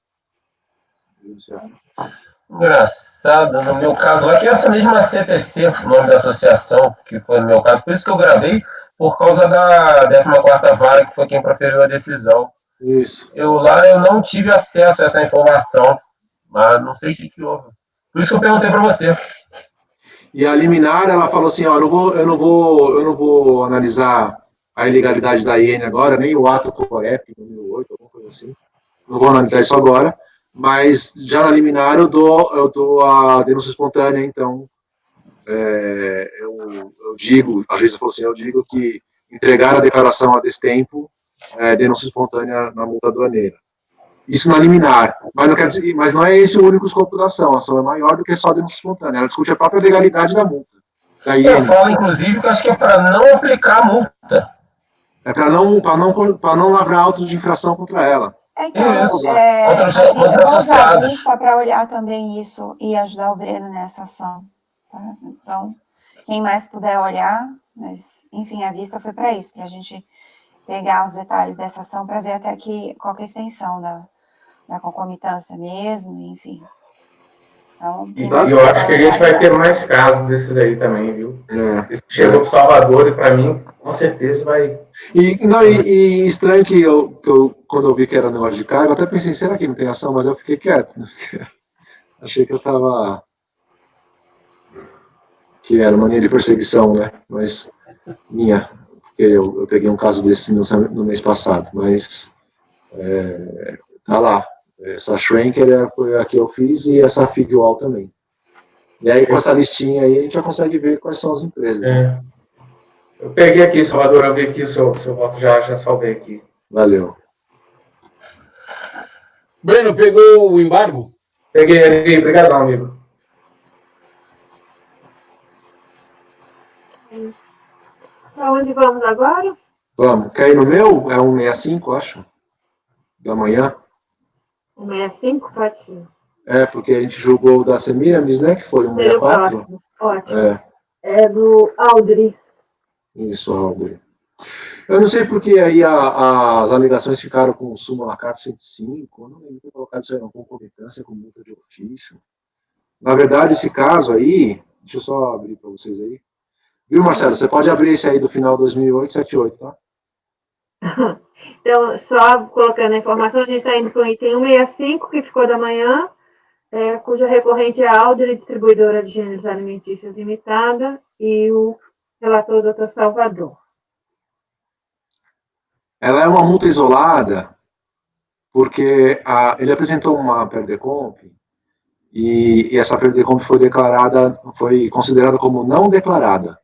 Engraçado, no meu caso lá, que é essa mesma CPC, o nome da associação, que foi no meu caso, por isso que eu gravei, por causa da 14ª Vara, que foi quem proferiu a decisão. Isso. Eu não tive acesso a essa informação, mas não sei o que houve. Por isso que eu perguntei para você. E a liminar, ela falou assim, ó, eu não vou analisar a ilegalidade da IN agora, nem o ato Corep, número 8, alguma coisa assim. Não vou analisar isso agora, mas já na liminar eu dou a denúncia espontânea, então eu digo, a juíza falou assim, eu digo que entregar a declaração a destempo é denúncia espontânea na multa aduaneira. Isso na liminar, mas não é esse o único escopo da ação. A ação é maior do que só a denúncia espontânea. Ela discute a própria legalidade da multa. Eu falo, inclusive, que acho que é para não aplicar a multa. É para não lavrar autos de infração contra ela. Então, outros associados. Para olhar também isso e ajudar o Breno nessa ação. Tá? Então, quem mais puder olhar, mas, enfim, a vista foi para isso, para a gente pegar os detalhes dessa ação para ver até aqui qual que é a extensão da concomitância mesmo, enfim. Então, E eu acho que a gente vai ter mais casos desses daí também, viu? Esse chegou para Salvador e para mim, com certeza vai. E estranho que quando eu vi que era negócio de carga, eu até pensei, será que não tem ação? Mas eu fiquei quieto, né? Achei que que era mania de perseguição, né? Mas minha, porque eu peguei um caso desse no mês passado, mas tá lá. Essa Shrinker foi a que eu fiz e essa Figual também. E aí, com essa listinha aí, a gente já consegue ver quais são as empresas. Né? Eu peguei aqui, Salvador, eu vi aqui o seu voto, já salvei aqui. Valeu. Breno, pegou o embargo? Peguei, obrigadão, amigo. Para onde vamos agora? Vamos. Quer ir no meu? É 165, acho. Da manhã. 165, pode ser. Porque a gente julgou o da Semiramis, né? Que foi 164. Ótimo. É do Aldri. Isso, Aldri. Eu não sei porque aí as alegações ficaram com súmula carta 105. Eu não lembro de ter colocado isso aí, não. Concomitância com multa de ofício. Na verdade, esse caso aí. Deixa eu só abrir para vocês aí. Viu, Marcelo? Você pode abrir esse aí do final 2008, 78, tá? Então, só colocando a informação, a gente está indo para o item 165, que ficou da manhã, cuja recorrente é a Aldri, distribuidora de gêneros alimentícios limitada, e o relator Dr. Salvador. Ela é uma multa isolada, porque ele apresentou uma PERDECOMP, e essa PERDECOMP foi considerada como não declarada.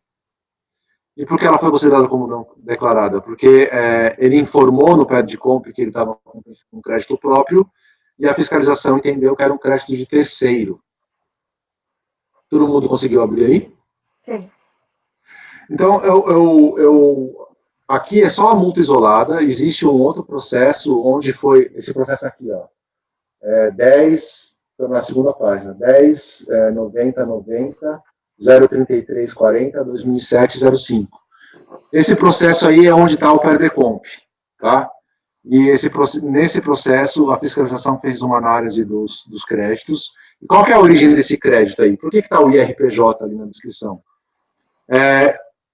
E por que ela foi considerada como não declarada? Porque ele informou no PERDECOMP que ele estava com um crédito próprio, e a fiscalização entendeu que era um crédito de terceiro. Todo mundo conseguiu abrir aí? Sim. Então, aqui é só a multa isolada, existe um outro processo, onde foi, esse processo aqui, ó, 10, na segunda página, 10, 90, 03340, 2007, 05. Esse processo aí é onde está o PERDECOMP, tá? E nesse processo, a fiscalização fez uma análise dos créditos. E qual que é a origem desse crédito aí? Por que está o IRPJ ali na descrição?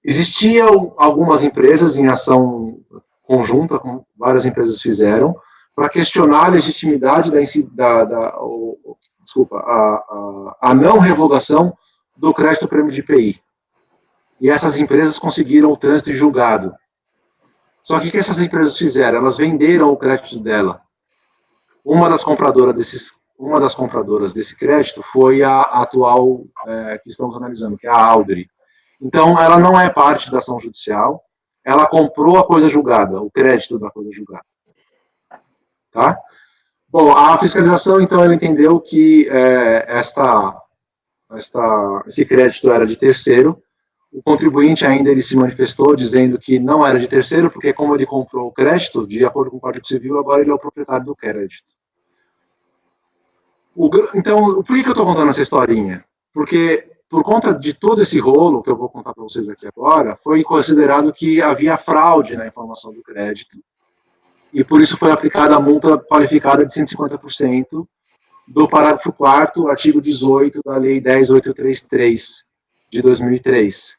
Existiam algumas empresas em ação conjunta, como várias empresas fizeram, para questionar a legitimidade a não revogação do crédito prêmio de IPI. E essas empresas conseguiram o trânsito em julgado. Só que o que essas empresas fizeram? Elas venderam o crédito dela. Uma das compradoras desse crédito foi a atual que estamos analisando, que é a Aldri. Então, ela não é parte da ação judicial, ela comprou a coisa julgada, o crédito da coisa julgada. Tá? Bom, a fiscalização, então, ela entendeu que esse crédito era de terceiro. O contribuinte ainda ele se manifestou dizendo que não era de terceiro, porque como ele comprou o crédito, de acordo com o Código Civil, agora ele é o proprietário do crédito. Então, por que eu estou contando essa historinha? Porque, por conta de todo esse rolo que eu vou contar para vocês aqui agora, foi considerado que havia fraude na informação do crédito, e por isso foi aplicada a multa qualificada de 150% do parágrafo 4º, artigo 18 da Lei 10.833, de 2003,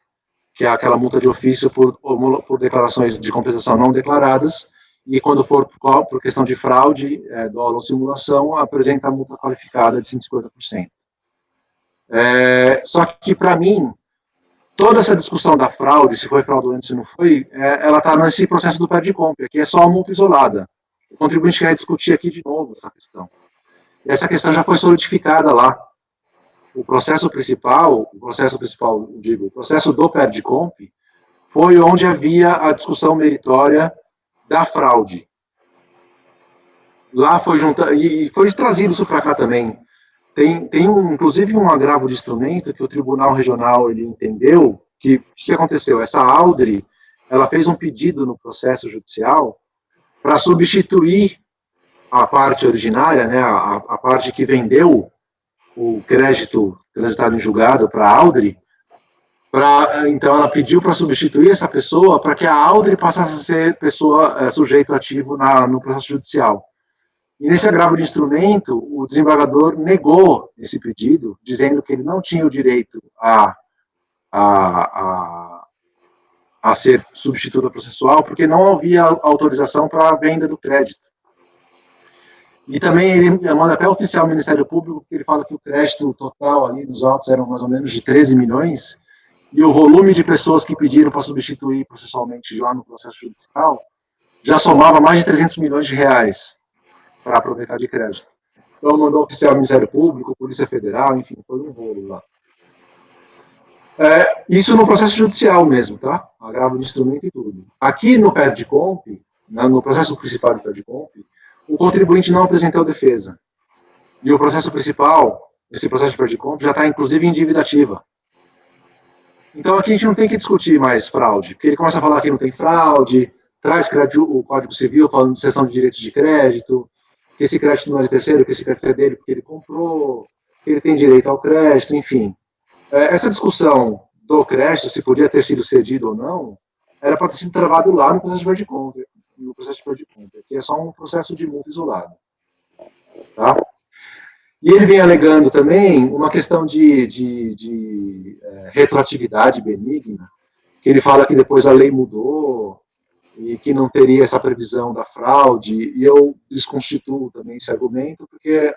que é aquela multa de ofício por declarações de compensação não declaradas, e quando for por questão de fraude, dolo ou simulação, apresenta a multa qualificada de 150%. Só que, para mim, toda essa discussão da fraude, se foi fraudulento, se não foi, ela está nesse processo do PERDECOMP, que é só a multa isolada. O contribuinte quer discutir aqui de novo essa questão. E essa questão já foi solidificada lá. O processo principal, o processo do PERDECOMP, foi onde havia a discussão meritória da fraude. Lá foi e foi trazido isso para cá também. Tem inclusive um agravo de instrumento que o Tribunal Regional ele entendeu que o que aconteceu? Essa Aldri, ela fez um pedido no processo judicial para substituir a parte originária, né, a parte que vendeu o crédito transitado em julgado para a Aldri, então ela pediu para substituir essa pessoa para que a Aldri passasse a ser pessoa sujeito ativo no processo judicial. E nesse agravo de instrumento, o desembargador negou esse pedido, dizendo que ele não tinha o direito a ser substituta processual, porque não havia autorização para a venda do crédito. E também ele manda até oficial ao Ministério Público, porque ele fala que o crédito total ali nos autos eram mais ou menos de 13 milhões, e o volume de pessoas que pediram para substituir processualmente lá no processo judicial já somava mais de 300 milhões de reais para aproveitar de crédito. Então mandou oficial ao Ministério Público, Polícia Federal, enfim, foi um rolo lá. Isso no processo judicial mesmo, tá? Agravo de instrumento e tudo. Aqui no PERDCOMP, no processo principal do PERDCOMP, o contribuinte não apresentou defesa. E o processo principal, esse processo de PERDCOMP, já está inclusive em dívida ativa. Então aqui a gente não tem que discutir mais fraude, porque ele começa a falar que não tem fraude, traz o Código Civil falando de cessão de direitos de crédito, que esse crédito não é de terceiro, que esse crédito é dele porque ele comprou, que ele tem direito ao crédito, enfim. Essa discussão do crédito, se podia ter sido cedido ou não, era para ter sido travado lá no processo de PERDCOMP, que é só um processo de multa isolado. Tá? E ele vem alegando também uma questão de retroatividade benigna, que ele fala que depois a lei mudou e que não teria essa previsão da fraude, e eu desconstituo também esse argumento, porque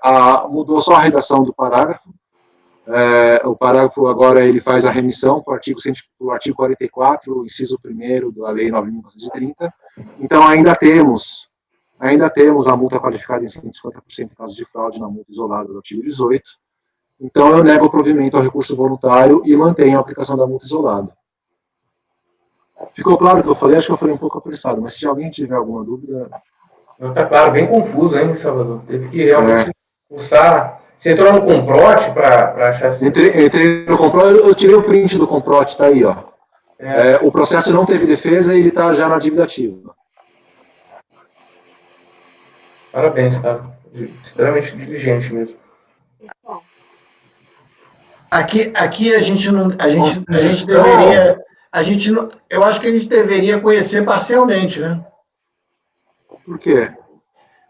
mudou só a redação do parágrafo. O parágrafo agora ele faz a remissão para o artigo 44, inciso 1º da Lei 9.930. Então ainda temos a multa qualificada em 150% em caso de fraude na multa isolada do artigo 18. Então eu nego o provimento ao recurso voluntário e mantenho a aplicação da multa isolada. Ficou claro o que eu falei? Acho que eu falei um pouco apressado, mas se alguém tiver alguma dúvida... Não, está claro, bem confuso, hein, Salvador? Teve que realmente pulsar... Você entrou no Comprote para achar assim? Entrei no Comprote, eu tirei o print do Comprote, tá aí, ó. O processo não teve defesa e ele está já na dívida ativa. Parabéns, cara. Extremamente diligente mesmo. Aqui a gente não, deveria, eu acho que a gente deveria conhecer parcialmente, né? Por quê?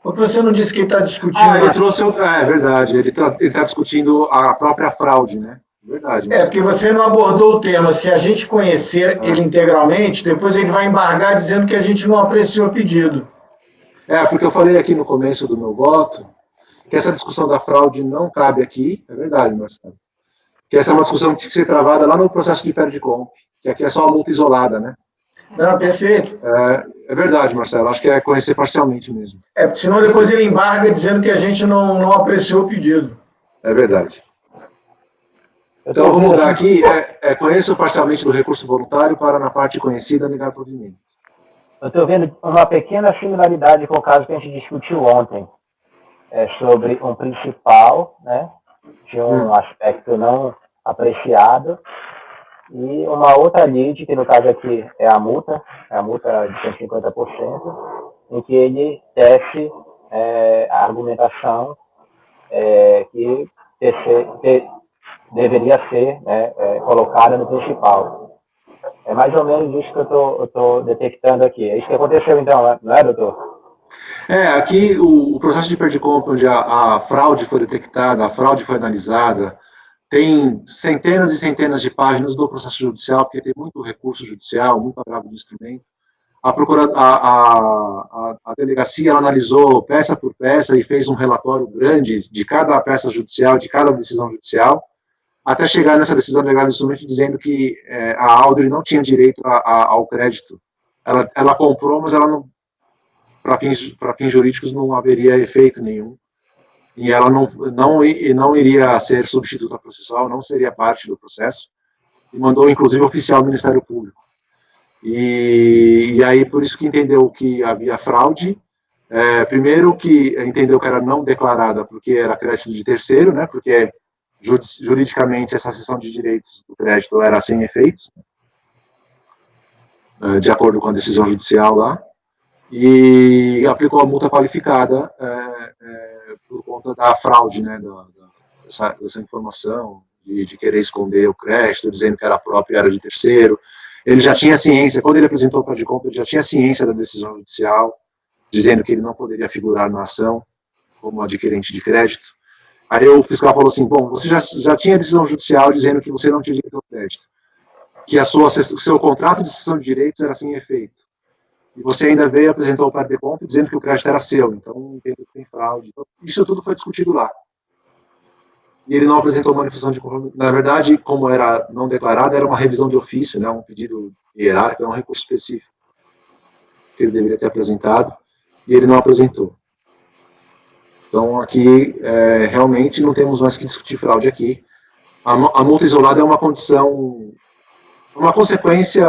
Porque você não disse que ele está discutindo... ele trouxe... É verdade, ele tá discutindo a própria fraude, né? Verdade. Porque você não abordou o tema. Se a gente conhecer ele integralmente, depois ele vai embargar dizendo que a gente não apreciou o pedido. Porque eu falei aqui no começo do meu voto que essa discussão da fraude não cabe aqui, é verdade, Marcelo. Que essa é uma discussão que tinha que ser travada lá no processo de PERDCOMP, que aqui é só uma multa isolada, né? Não, perfeito. É verdade, Marcelo, acho que é conhecer parcialmente mesmo. Porque senão depois ele embarga dizendo que a gente não apreciou o pedido. É verdade. Então, eu vou mudar aqui, conheço parcialmente do recurso voluntário para, na parte conhecida, negar provimento. Eu estou vendo uma pequena similaridade com o caso que a gente discutiu ontem, sobre um principal, né, de um aspecto não apreciado, e uma outra lide, que no caso aqui é a multa de 150%, em que ele tece a argumentação que deveria ser colocada no principal. É mais ou menos isso que eu estou detectando aqui. É isso que aconteceu então, não é, doutor? Aqui o processo de PERDCOMP, onde a fraude foi detectada, a fraude foi analisada, tem centenas e centenas de páginas do processo judicial, porque tem muito recurso judicial, muito agravo de instrumento. A delegacia ela analisou peça por peça e fez um relatório grande de cada peça judicial, de cada decisão judicial, até chegar nessa decisão legal de instrumento dizendo que a Aldri não tinha direito ao crédito. Ela comprou, mas ela não, para fins jurídicos não haveria efeito nenhum. E ela não iria ser substituta processual, não seria parte do processo, e mandou, inclusive, oficial ao Ministério Público. E aí, por isso que entendeu que havia fraude, primeiro que entendeu que era não declarada, porque era crédito de terceiro, né, porque juridicamente essa cessão de direitos do crédito era sem efeitos, de acordo com a decisão judicial lá, e aplicou a multa qualificada por conta da fraude, né, dessa informação, de querer esconder o crédito, dizendo que era próprio e era de terceiro. Ele já tinha ciência, quando ele apresentou o PERDCOMP, ele já tinha ciência da decisão judicial, dizendo que ele não poderia figurar na ação. como adquirente de crédito. Aí o fiscal falou assim, bom, você já tinha decisão judicial dizendo que você não tinha direito ao crédito, que o seu contrato de cessão de direitos era sem efeito. E você ainda veio e apresentou o parte de compra dizendo que o crédito era seu, então entendo que tem fraude. Então, isso tudo foi discutido lá. E ele não apresentou manifestação de conformidade. Na verdade, como era não declarado, era uma revisão de ofício, né, um pedido hierárquico, um recurso específico que ele deveria ter apresentado, e ele não apresentou. Então, aqui, realmente, não temos mais que discutir fraude aqui. A multa isolada é uma condição, uma consequência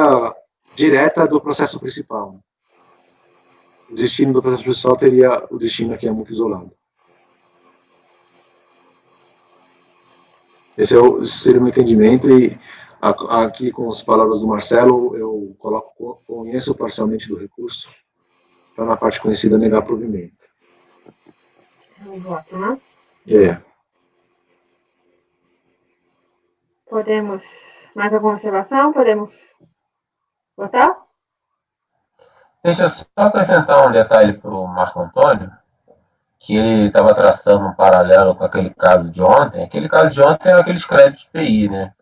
direta do processo principal. O destino do processo judicial teria o destino aqui, a multa isolada. Esse seria o meu entendimento, e aqui, com as palavras do Marcelo, eu conheço parcialmente do recurso, para na parte conhecida negar provimento. Voto, né? Podemos... Mais alguma observação? Podemos votar? Deixa eu só acrescentar um detalhe para o Marco Antônio, que ele estava traçando um paralelo com aquele caso de ontem. Aquele caso de ontem era aqueles créditos PI, né?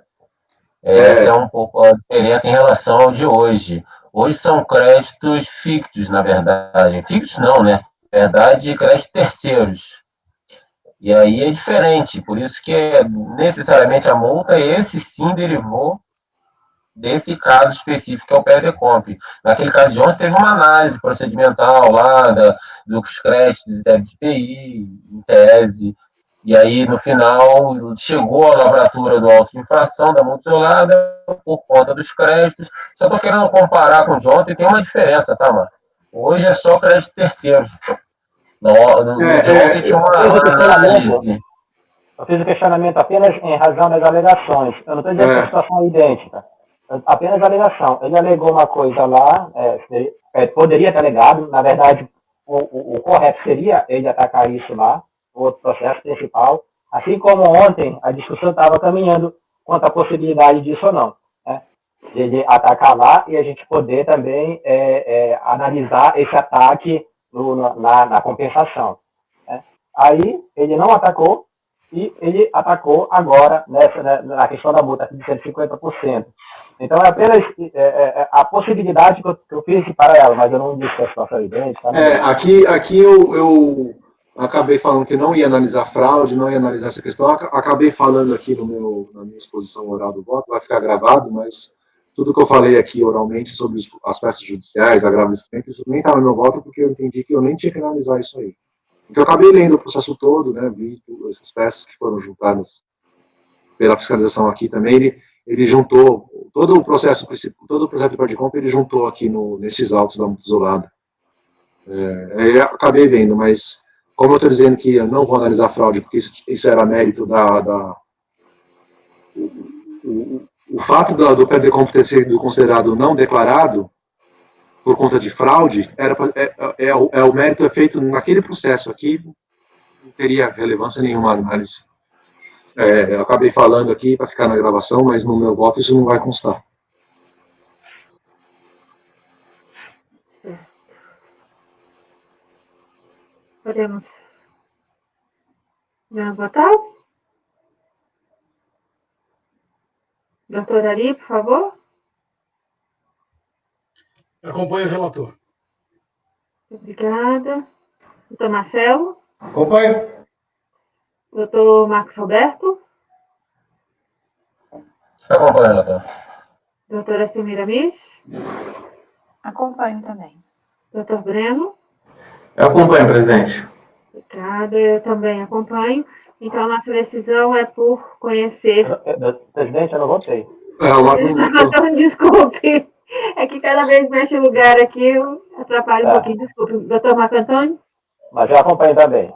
Essa é um pouco a diferença em relação ao de hoje. Hoje são créditos fictos, na verdade. Fictos não, né? Na verdade, créditos terceiros. E aí é diferente, por isso que necessariamente a multa, esse sim derivou desse caso específico que é o PRDCOMP. Naquele caso de ontem teve uma análise procedimental lá dos créditos e débitos de PI, em tese, e aí no final chegou a lavratura do auto de infração da multa isolada por conta dos créditos. Só estou querendo comparar com o de ontem, tem uma diferença, tá, mano? Hoje é só crédito terceiros. No de ontem tinha uma análise. Eu fiz o questionamento apenas em razão das alegações. Eu não estou dizendo que a situação é idêntica. Apenas a alegação. Ele alegou uma coisa lá, poderia ter alegado, na verdade, o correto seria ele atacar isso lá, o outro processo principal, assim como ontem a discussão estava caminhando quanto à possibilidade disso ou não, né? De ele atacar lá e a gente poder também analisar esse ataque na compensação, né? Aí ele não atacou, e ele atacou agora na questão da multa de 150%. Então, é apenas a possibilidade que eu fiz para ela, mas eu não disse que a situação é idêntica. Aqui eu acabei falando que não ia analisar fraude, não ia analisar essa questão, acabei falando aqui na minha exposição oral do voto, vai ficar gravado, mas tudo que eu falei aqui oralmente sobre as peças judiciais, agravo de suspeito, isso nem estava no meu voto, porque eu entendi que eu nem tinha que analisar isso aí. Então, eu acabei lendo o processo todo, né, vi essas peças que foram juntadas pela fiscalização aqui também, ele juntou todo o processo de parte de compra, ele juntou aqui nesses autos da multa isolada. Eu acabei vendo, mas como eu estou dizendo que eu não vou analisar fraude, porque isso era mérito o fato do pé de compra ter sido considerado não declarado, por conta de fraude, o mérito é feito naquele processo aqui, não teria relevância nenhuma análise. Eu acabei falando aqui para ficar na gravação, mas no meu voto isso não vai constar. Podemos votar? Doutor Ari, por favor. Acompanho o relator. Obrigada. Doutor Marcelo. Acompanho. Doutor Marcos Roberto. Acompanho, relator. Doutora Semira Miss. Acompanho também. Doutor Breno. Eu acompanho, presidente. Obrigada, eu também acompanho. Então, nossa decisão é por conhecer... Presidente, eu não votei. Desculpe. É que cada vez mexe o lugar aqui, atrapalha um pouquinho. Desculpe. Doutor Marco Antônio? Mas eu acompanho também.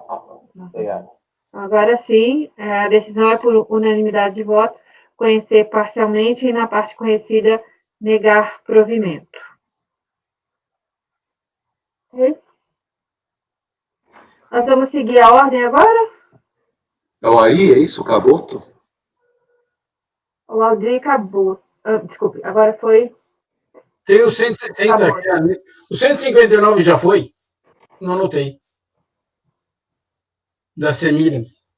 Obrigado. Agora sim, a decisão é por unanimidade de votos, conhecer parcialmente e, na parte conhecida, negar provimento. Ok? Nós vamos seguir a ordem agora? É o Ari, é isso? O Caboto? O Aldir acabou. Desculpe, agora foi... Tem o 160 aqui. O 159 já foi? Não anotei. da Semiramis.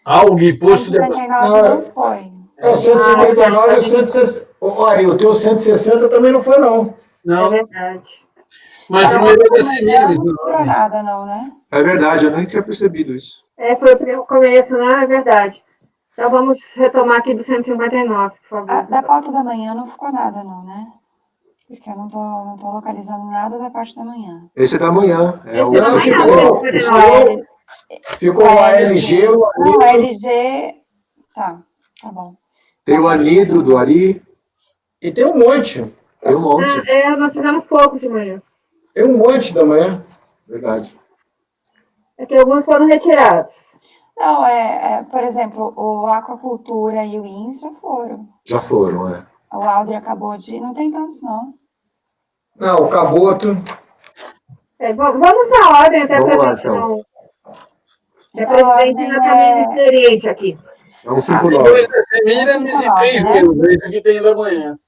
AUG, posto de 159 não foi. É, o 159 e o 160. Olha, o teu 160 também não foi, não. É Não, verdade. mas Da primeiro é parte da da manhã Semiramis. não figurou nada, não, né? É verdade, eu nem tinha percebido isso. Foi o começo, né? É verdade. Então vamos retomar aqui do 159, por favor. Da pauta da manhã não ficou nada, não, né? Porque eu não tô localizando nada da parte da manhã. Esse é da manhã. É Esse o é da manhã, ficou, 159. ficou o ALG, o Não, o LG. Tá bom. Tem o anidro do Ari, e tem um monte. tem um monte. Nós fizemos poucos de manhã. Tem um monte da manhã. Verdade. É que alguns foram retirados. Não, por exemplo, o Aquacultura e o INS já foram. Já foram, é. O Aldri acabou de. Não tem tantos, não. Não, o Caboto. Vamos na ordem, até Vamos para lá, a gente então. não. A Então, a presidente ordem ainda está meio inexperiente aqui. É um 59. Depois da Semiramis e 3 né? menos. É isso que tem da manhã.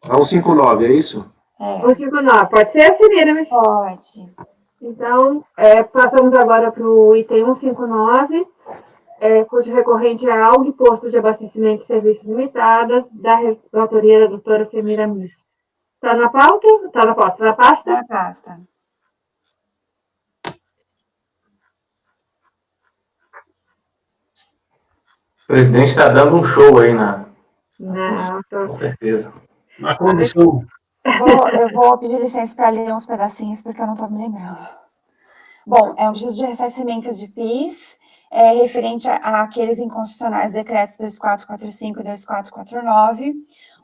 É um 59, é isso? 159. Pode ser, Semiramis? Pode. Então, passamos agora para o item 159, cujo recorrente é AUG, Posto de Abastecimento e Serviços Limitadas, da relatoria da doutora Semiramis. Está na pauta? Está na pauta? Está na pasta? Tá na pasta. O presidente está dando um show aí Não, com certeza. Na condução. Eu vou pedir licença para ler uns pedacinhos, porque eu não estou me lembrando. Bom, é um pedido de ressarcimento de PIS, referente àqueles inconstitucionais decretos 2445 e 2449.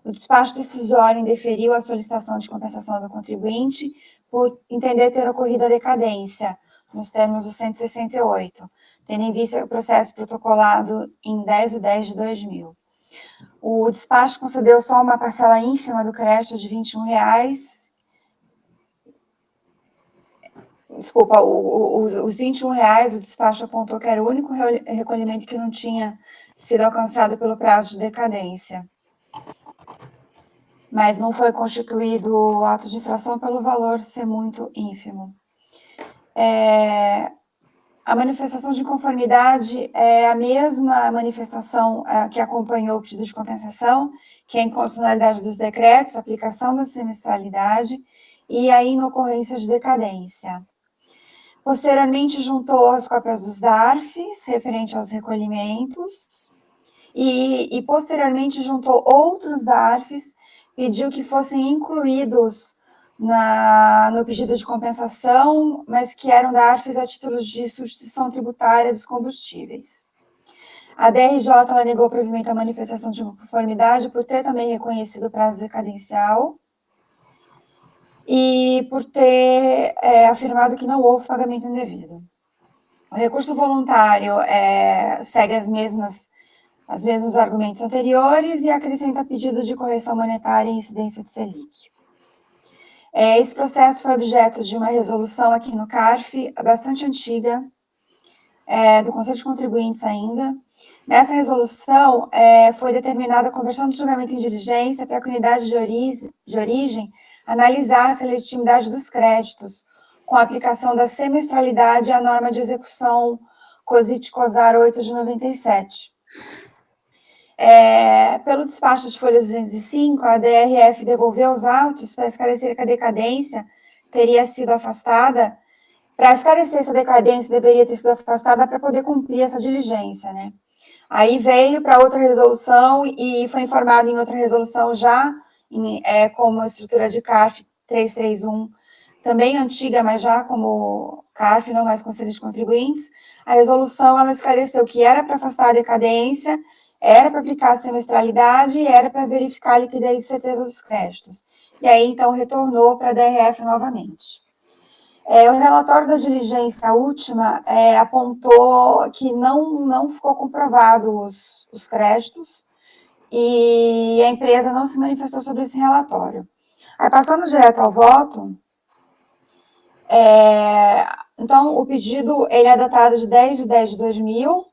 O despacho decisório indeferiu a solicitação de compensação do contribuinte por entender ter ocorrido a decadência, nos termos do 168, tendo em vista o processo protocolado em 10/10/2000. O despacho concedeu só uma parcela ínfima do crédito de R$21. Desculpa, os R$21, o despacho apontou que era o único recolhimento que não tinha sido alcançado pelo prazo de decadência. Mas não foi constituído o ato de infração pelo valor ser muito ínfimo. A manifestação de inconformidade é a mesma manifestação que acompanhou o pedido de compensação, que é a inconstitucionalidade dos decretos, a aplicação da semestralidade e a inocorrência de decadência. Posteriormente, juntou as cópias dos DARFs, referente aos recolhimentos, e posteriormente juntou outros DARFs, pediu que fossem incluídos no pedido de compensação, mas que eram DARFs a títulos de substituição tributária dos combustíveis. A DRJ negou provimento à manifestação de inconformidade por ter também reconhecido o prazo decadencial e por ter afirmado que não houve pagamento indevido. O recurso voluntário segue os mesmos argumentos anteriores e acrescenta pedido de correção monetária e incidência de Selic. Esse processo foi objeto de uma resolução aqui no CARF, bastante antiga, do Conselho de Contribuintes ainda. Nessa resolução, foi determinada a conversão do julgamento em diligência para que a unidade de origem analisasse a legitimidade dos créditos, com a aplicação da semestralidade à norma de execução COSIT-COSAR 8 de 97. Pelo despacho de folha 205, a DRF devolveu os autos para esclarecer que a decadência teria sido afastada. Para esclarecer essa decadência, deveria ter sido afastada para poder cumprir essa diligência, né? Aí veio para outra resolução e foi informado em outra resolução já, como estrutura de CARF 331, também antiga, mas já como CARF, não mais Conselho de Contribuintes. A resolução, ela esclareceu que era para afastar a decadência, era para aplicar a semestralidade e era para verificar a liquidez e certeza dos créditos. E aí, então, retornou para a DRF novamente. O relatório da diligência última apontou que não ficou comprovado os créditos e a empresa não se manifestou sobre esse relatório. Aí, passando direto ao voto, então, o pedido ele é datado de 10/10/2000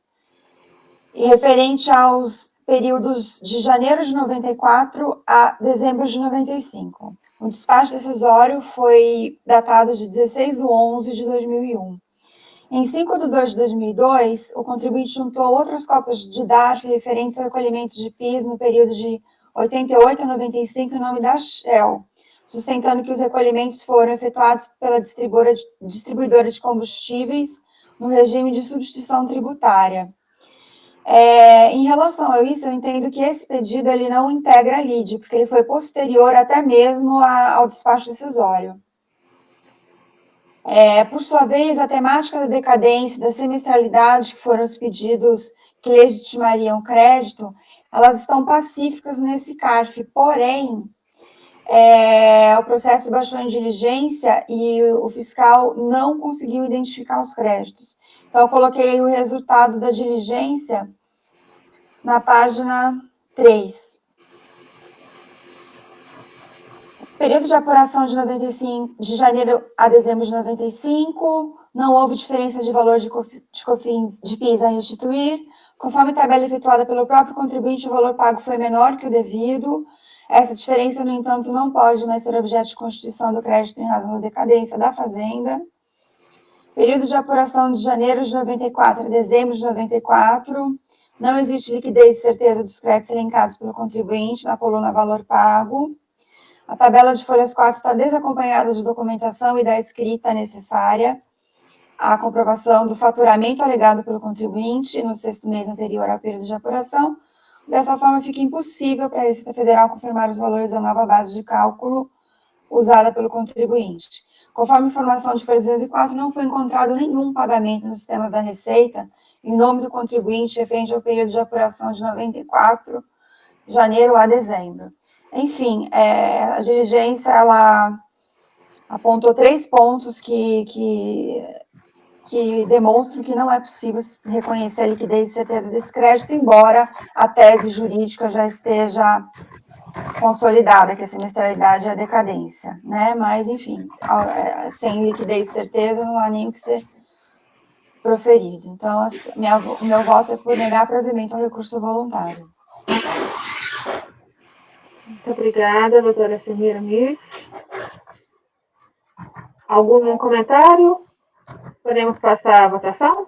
e referente aos períodos de janeiro de 94 a dezembro de 95. O despacho decisório foi datado de 16/11/2001. Em 5/2/2002, o contribuinte juntou outras cópias de DARF referentes ao recolhimento de PIS no período de 88 a 95 em nome da Shell, sustentando que os recolhimentos foram efetuados pela distribuidora de combustíveis no regime de substituição tributária. Em relação a isso, eu entendo que esse pedido ele não integra a lide, porque ele foi posterior até mesmo ao despacho decisório. Por sua vez, a temática da decadência e da semestralidade, que foram os pedidos que legitimariam o crédito, elas estão pacíficas nesse CARF, porém, o processo baixou em diligência e o fiscal não conseguiu identificar os créditos. Então, eu coloquei o resultado da diligência na página 3. Período de apuração de janeiro a dezembro de 95, não houve diferença de valor de PIS a restituir. Conforme tabela efetuada pelo próprio contribuinte, o valor pago foi menor que o devido. Essa diferença, no entanto, não pode mais ser objeto de constituição do crédito em razão da decadência da fazenda. Período de apuração de janeiro de 94 a dezembro de 94, não existe liquidez e certeza dos créditos elencados pelo contribuinte na coluna valor pago. A tabela de folhas 4 está desacompanhada de documentação e da escrita necessária à comprovação do faturamento alegado pelo contribuinte no 6º mês anterior ao período de apuração. Dessa forma, fica impossível para a Receita Federal confirmar os valores da nova base de cálculo usada pelo contribuinte. Conforme informação de folha 204, não foi encontrado nenhum pagamento nos sistemas da Receita em nome do contribuinte referente ao período de apuração de 94, janeiro a dezembro. Enfim, a diligência, ela apontou 3 pontos que demonstram que não é possível reconhecer a liquidez e certeza desse crédito, embora a tese jurídica já esteja consolidada, que a semestralidade é a decadência, né? Mas, enfim, sem liquidez e certeza não há nem o que ser proferido. Então, o meu voto é por negar provimento ao recurso voluntário. Muito obrigada, doutora Semira Miss. Algum comentário? Podemos passar a votação?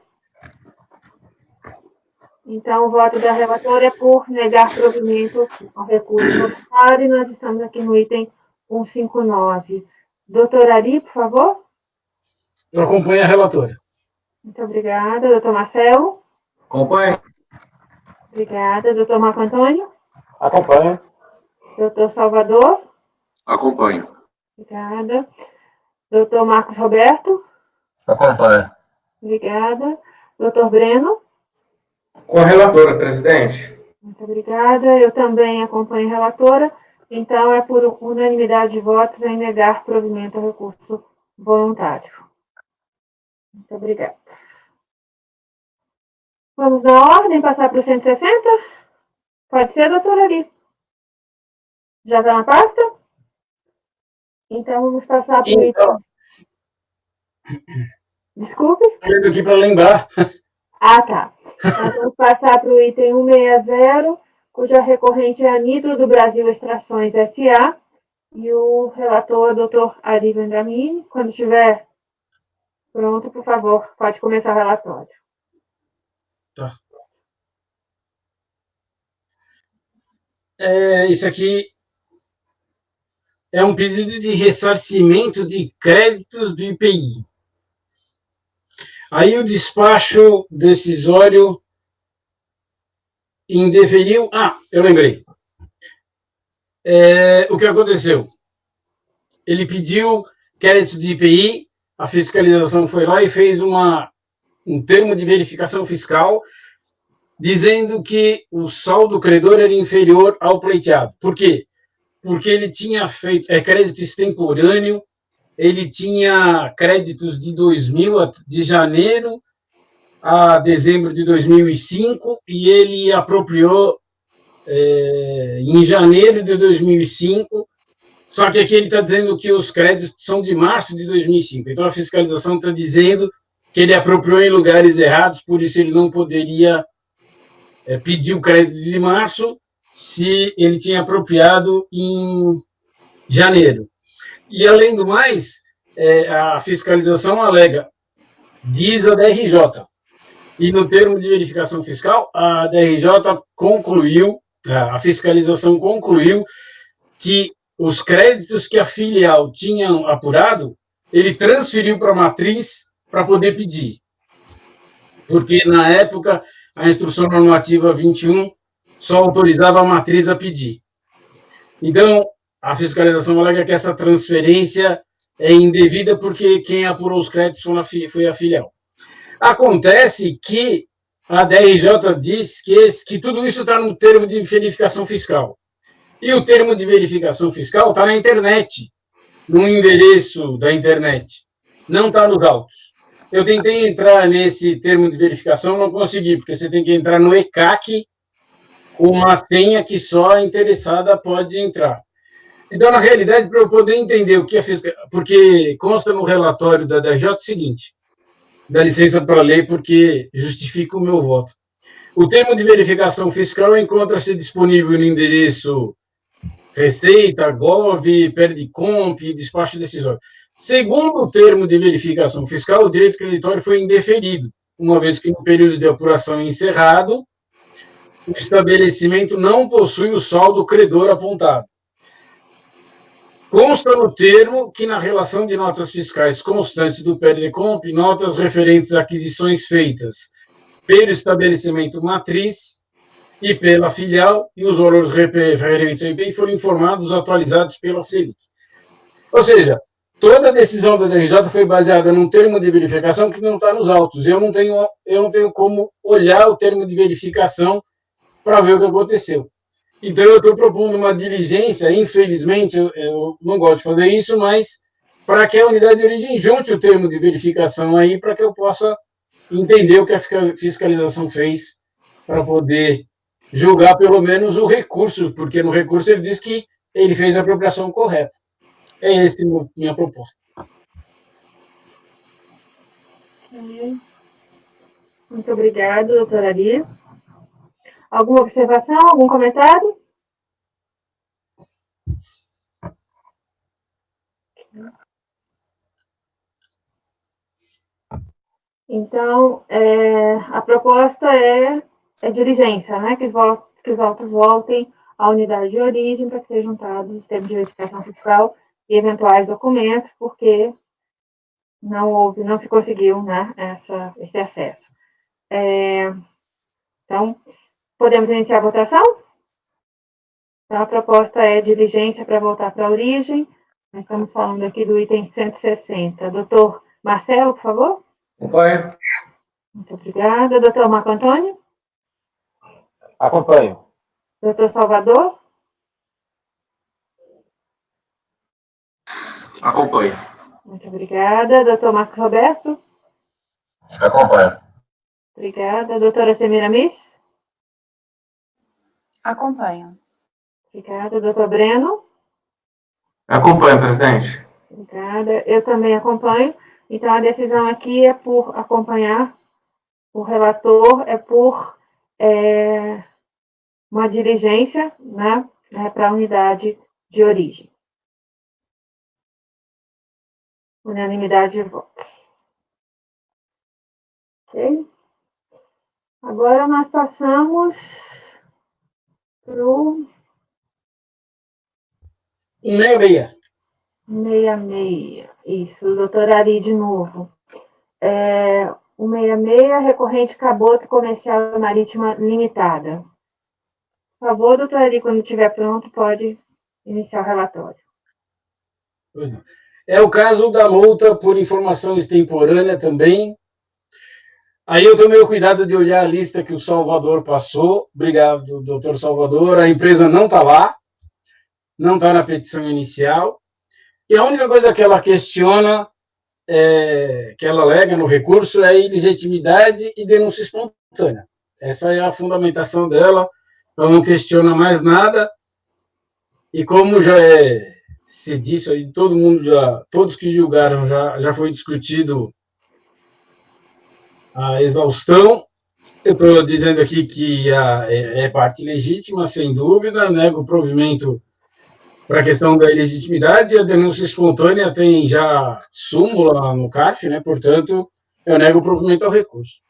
Então, o voto da relatora é por negar provimento ao recurso voluntário, e nós estamos aqui no item 159. Doutor Ari, por favor. Eu acompanho a relatora. Muito obrigada. Doutor Marcelo. Acompanhe. Obrigada. Doutor Marco Antônio. Acompanho. Doutor Salvador. Acompanho. Obrigada. Doutor Marcos Roberto. Acompanho. Obrigada. Doutor Breno. Com a relatora, presidente. Muito obrigada. Eu também acompanho a relatora. Então, é por unanimidade de votos em negar provimento ao recurso voluntário. Muito obrigada. Vamos na ordem, passar para o 160? Pode ser, doutora Ari? Já está na pasta? Então, vamos passar para o item... Desculpe? Estou aqui para lembrar. Ah, tá. Nós vamos passar para o item 160, cuja recorrente é a Nitro do Brasil Extrações S.A. E o relator, doutor Ari Vendramini. Quando estiver pronto, por favor, pode começar o relatório. Tá. Isso aqui é um pedido de ressarcimento de créditos do IPI. Aí o despacho decisório indeferiu... eu lembrei. O que aconteceu? Ele pediu crédito de IPI, a fiscalização foi lá e fez um termo de verificação fiscal dizendo que o saldo credor era inferior ao pleiteado. Por quê? Porque ele tinha feito crédito extemporâneo, ele tinha créditos de 2000, de janeiro a dezembro de 2005, e ele apropriou em janeiro de 2005, só que aqui ele está dizendo que os créditos são de março de 2005. Então, a fiscalização está dizendo que ele apropriou em lugares errados, por isso ele não poderia pedir o crédito de março se ele tinha apropriado em janeiro. E, além do mais, a fiscalização alega diz a DRJ. E no termo de verificação fiscal, a DRJ concluiu, a fiscalização concluiu que os créditos que a filial tinha apurado, ele transferiu para a matriz para poder pedir. Porque, na época, a Instrução Normativa 21 só autorizava a matriz a pedir. Então, a fiscalização alega que essa transferência é indevida porque quem apurou os créditos foi a filial. Acontece que a DRJ diz que tudo isso está no termo de verificação fiscal. E o termo de verificação fiscal está na internet, no endereço da internet. Não está nos autos. Eu tentei entrar nesse termo de verificação, não consegui, porque você tem que entrar no ECAC, uma senha que só a interessada pode entrar. Então, na realidade, para eu poder entender o que é fiscal, porque consta no relatório da DRJ o seguinte, dá licença para ler porque justifica o meu voto. O termo de verificação fiscal encontra-se disponível no endereço Receita, Gov, Perdicomp, despacho decisório. Segundo o termo de verificação fiscal, o direito creditório foi indeferido, uma vez que no período de apuração encerrado, o estabelecimento não possui o saldo credor apontado. Consta no termo que na relação de notas fiscais constantes do Perdicomp, notas referentes a aquisições feitas pelo estabelecimento matriz e pela filial, e os valores referentes ao IPI foram informados, atualizados pela Selic. Ou seja, toda a decisão da DRJ foi baseada num termo de verificação que não está nos autos. Eu não tenho como olhar o termo de verificação para ver o que aconteceu. Então, eu estou propondo uma diligência, infelizmente, eu não gosto de fazer isso, mas para que a unidade de origem junte o termo de verificação aí, para que eu possa entender o que a fiscalização fez, para poder julgar pelo menos o recurso, porque no recurso ele diz que ele fez a apropriação correta. É essa a minha proposta. Muito obrigada, doutora Ari. Alguma observação, algum comentário? Então, a proposta é diligência, né? Que os autos voltem à unidade de origem para que sejam juntados os termos de verificação fiscal e eventuais documentos, porque não se conseguiu, né, esse acesso. Então, podemos iniciar a votação? Então, a proposta é diligência para voltar para a origem. Nós estamos falando aqui do item 160. Doutor Marcelo, por favor. Acompanho. Muito obrigada. Doutor Marco Antônio? Acompanho. Doutor Salvador? Acompanho. Muito obrigada. Doutor Marcos Roberto? Acompanho. Obrigada. Doutora Semiramis? Acompanho. Obrigada. Doutor Breno? Acompanho, presidente. Obrigada. Eu também acompanho. Então, a decisão aqui é por acompanhar o relator, é por uma diligência, né, para a unidade de origem. Unanimidade de votos. Ok? Agora nós passamos para o 166. 166. Isso, doutor Ari de novo. 166, recorrente Caboto Comercial Marítima Limitada. Por favor, doutor Ari, quando estiver pronto, pode iniciar o relatório. Pois não. É o caso da multa por informação extemporânea também. Aí eu tomei o cuidado de olhar a lista que o Salvador passou. Obrigado, doutor Salvador. A empresa não está lá, não está na petição inicial. E a única coisa que ela questiona, que ela alega no recurso, é ilegitimidade e denúncia espontânea. Essa é a fundamentação dela. Ela não questiona mais nada. E como já se disse aí, todos que julgaram já foi discutido a exaustão. Eu estou dizendo aqui que é parte legítima, sem dúvida, nego o provimento para a questão da ilegitimidade. A denúncia espontânea tem já súmula no CARF, né? Portanto, Eu nego o provimento ao recurso.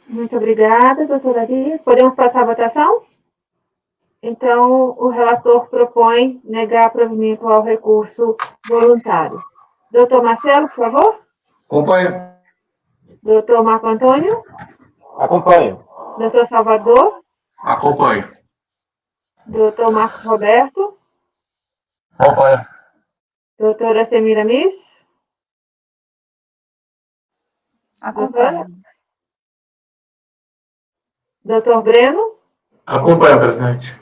Muito obrigada, doutora Lia. Podemos passar a votação? Então, o relator propõe negar provimento ao recurso voluntário. Doutor Marcelo, por favor. Acompanho. Doutor Marco Antônio. Acompanho. Doutor Salvador. Acompanho. Doutor Marcos Roberto. Acompanho. Doutora Semira Miss. Acompanho. Doutor Breno. Acompanho, presidente.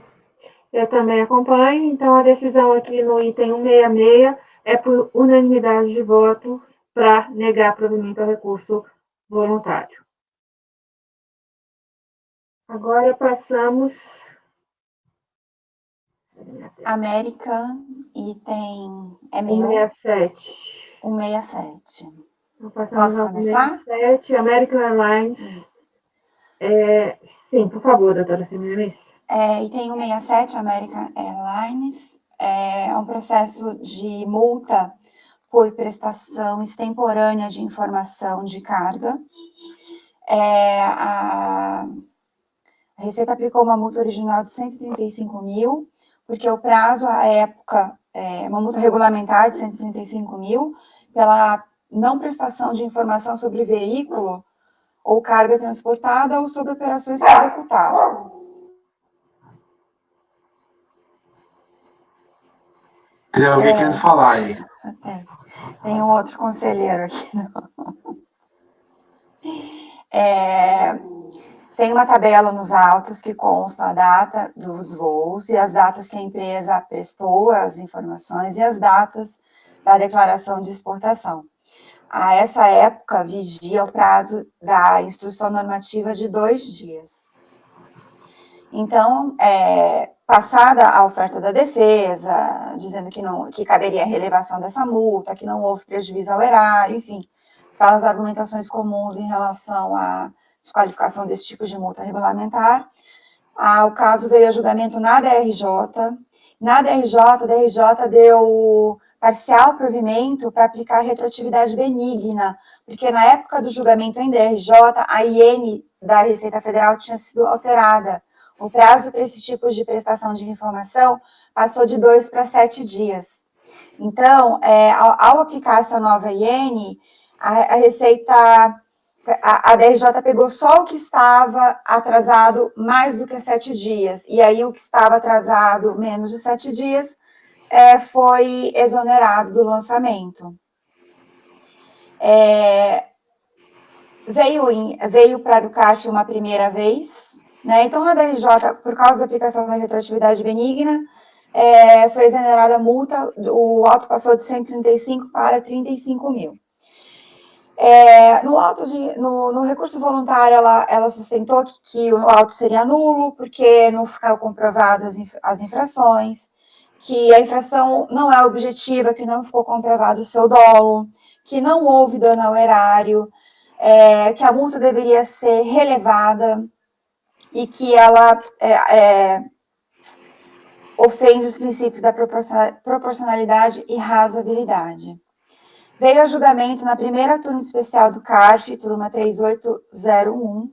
Eu também acompanho. Então, a decisão aqui no item 166 é por unanimidade de voto para negar provimento ao recurso voluntário. Agora passamos. América, item é meu. 167. 167. Então, passamos Posso ao começar? 167, American Airlines. Isso. Sim, por favor, doutora Semiramis. Item 167, American Airlines, é um processo de multa por prestação extemporânea de informação de carga. A Receita aplicou uma multa original de 135 mil, porque o prazo, à época, uma multa regulamentar de 135 mil, pela não prestação de informação sobre veículo ou carga transportada ou sobre operações que executaram. Tem alguém querendo falar aí. Tem um outro conselheiro aqui. Tem uma tabela nos autos que consta a data dos voos e as datas que a empresa prestou as informações e as datas da declaração de exportação. A essa época, vigia o prazo da instrução normativa de 2 dias. Então, passada a oferta da defesa, dizendo que caberia a relevação dessa multa, que não houve prejuízo ao erário, enfim, aquelas argumentações comuns em relação à desqualificação desse tipo de multa regulamentar. O caso veio a julgamento na DRJ. Na DRJ, a DRJ deu parcial provimento para aplicar retroatividade benigna, porque na época do julgamento em DRJ, a IN da Receita Federal tinha sido alterada. O prazo para esses tipos de prestação de informação passou de 2 para 7 dias. Então, ao aplicar essa nova IN, a Receita, a DRJ pegou só o que estava atrasado mais do que 7 dias, e aí o que estava atrasado menos de 7 dias foi exonerado do lançamento. Veio para o CARF uma primeira vez, né? Então, a DRJ, por causa da aplicação da retroatividade benigna, foi exonerada a multa, o auto passou de 135 para 35 mil. No recurso voluntário, ela sustentou que o auto seria nulo, porque não ficou comprovado as infrações, que a infração não é objetiva, que não ficou comprovado o seu dolo, que não houve dano ao erário, que a multa deveria ser relevada e que ela ofende os princípios da proporcionalidade e razoabilidade. Veio a julgamento na primeira turma especial do CARF, turma 3801,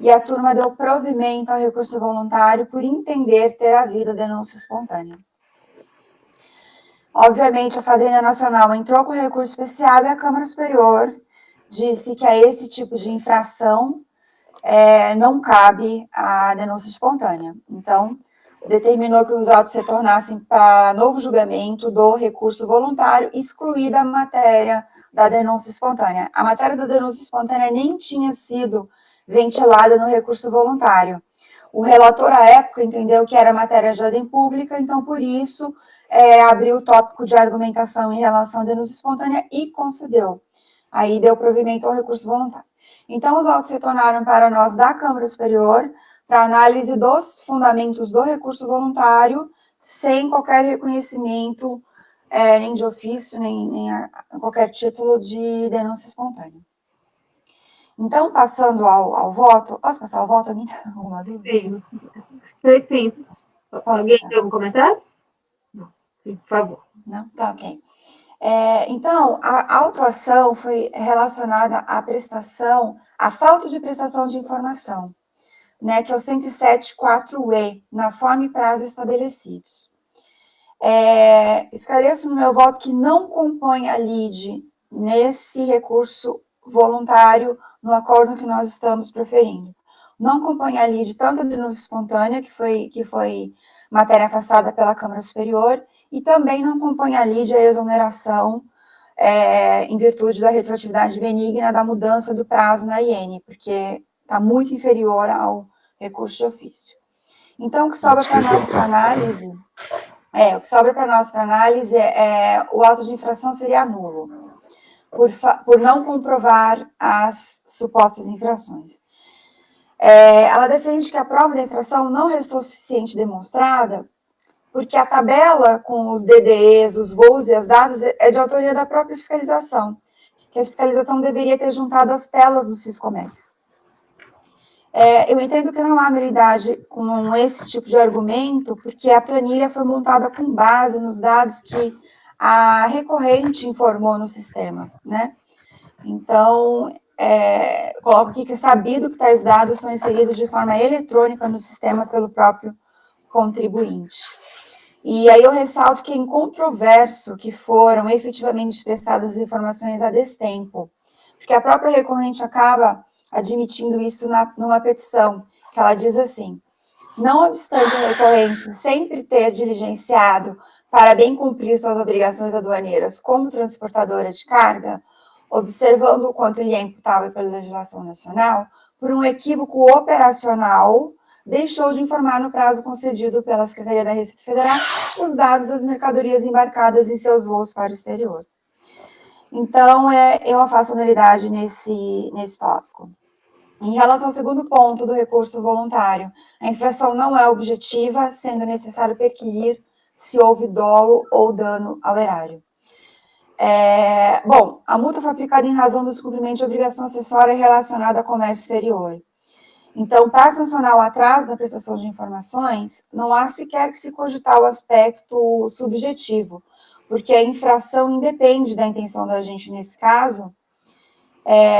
e a turma deu provimento ao recurso voluntário por entender ter havido denúncia espontânea. Obviamente, a Fazenda Nacional entrou com recurso especial e a Câmara Superior disse que a esse tipo de infração não cabe a denúncia espontânea. Então, determinou que os autos se tornassem para novo julgamento do recurso voluntário, excluída a matéria da denúncia espontânea. A matéria da denúncia espontânea nem tinha sido ventilada no recurso voluntário. O relator, à época, entendeu que era matéria de ordem pública, então, por isso, abriu o tópico de argumentação em relação à denúncia espontânea e concedeu. Aí deu provimento ao recurso voluntário. Então, os autos retornaram para nós da Câmara Superior para análise dos fundamentos do recurso voluntário, sem qualquer reconhecimento, nem de ofício, nem a qualquer título de denúncia espontânea. Então, passando ao voto, posso passar ao voto? Alguém tem alguma dúvida? Sim. Posso Alguém passar? tem algum comentário? Não. Sim, por favor. Não? Tá, ok. Então, a autuação foi relacionada à prestação, à falta de prestação de informação, né, que é o 107.4e, na forma e prazo estabelecidos. Esclareço no meu voto que não compõe a lide nesse recurso voluntário no acordo que nós estamos proferindo. Não compõe a lide tanto a denúncia espontânea, que foi matéria afastada pela Câmara Superior, e também não compõe a lide a exoneração em virtude da retroatividade benigna da mudança do prazo na IN, porque está muito inferior ao recurso de ofício. Então, o que sobra para nós para análise... o que sobra para nós para análise o auto de infração seria nulo, por não comprovar as supostas infrações. Ela defende que a prova da infração não restou suficiente demonstrada, porque a tabela com os DDEs, os voos e as datas é de autoria da própria fiscalização, que a fiscalização deveria ter juntado as telas dos Fiscomex. Eu entendo que não há nulidade com esse tipo de argumento, porque a planilha foi montada com base nos dados que a recorrente informou no sistema, né? Então, coloco aqui que é sabido que tais dados são inseridos de forma eletrônica no sistema pelo próprio contribuinte. E aí eu ressalto que é incontroverso que foram efetivamente prestadas as informações a destempo, porque a própria recorrente acaba admitindo isso numa petição, que ela diz assim: não obstante a recorrente sempre ter diligenciado para bem cumprir suas obrigações aduaneiras como transportadora de carga, observando o quanto lhe é imputável pela legislação nacional, por um equívoco operacional, deixou de informar no prazo concedido pela Secretaria da Receita Federal os dados das mercadorias embarcadas em seus voos para o exterior. Então, eu afasto a nulidade nesse tópico. Em relação ao segundo ponto do recurso voluntário, a infração não é objetiva, sendo necessário perquirir se houve dolo ou dano ao erário. Bom, a multa foi aplicada em razão do descumprimento de obrigação acessória relacionada ao comércio exterior. Então, para sancionar o atraso na prestação de informações, não há sequer que se cogitar o aspecto subjetivo, porque a infração independe da intenção do agente nesse caso,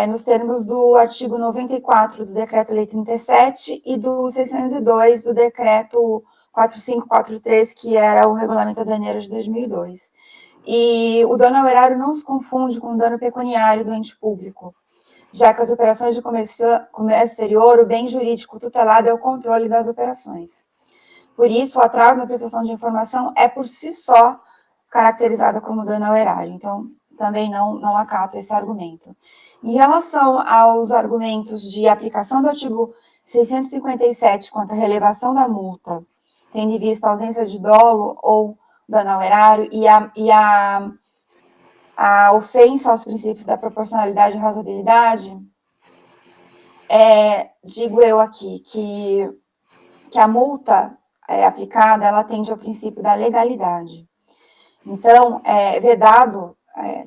nos termos do artigo 94 do Decreto-Lei 37 e do 602 do Decreto 4543, que era o Regulamento Aduaneiro de 2002. E o dano ao erário não se confunde com o dano pecuniário do ente público, já que as operações de comércio exterior, o bem jurídico tutelado é o controle das operações. Por isso, o atraso na prestação de informação é por si só caracterizado como dano ao erário. Então, também não acato esse argumento. Em relação aos argumentos de aplicação do artigo 657 quanto à relevação da multa, tendo em vista a ausência de dolo ou dano ao erário e a ofensa aos princípios da proporcionalidade e razoabilidade, digo eu aqui que a multa aplicada, ela atende ao princípio da legalidade. Então, é vedado,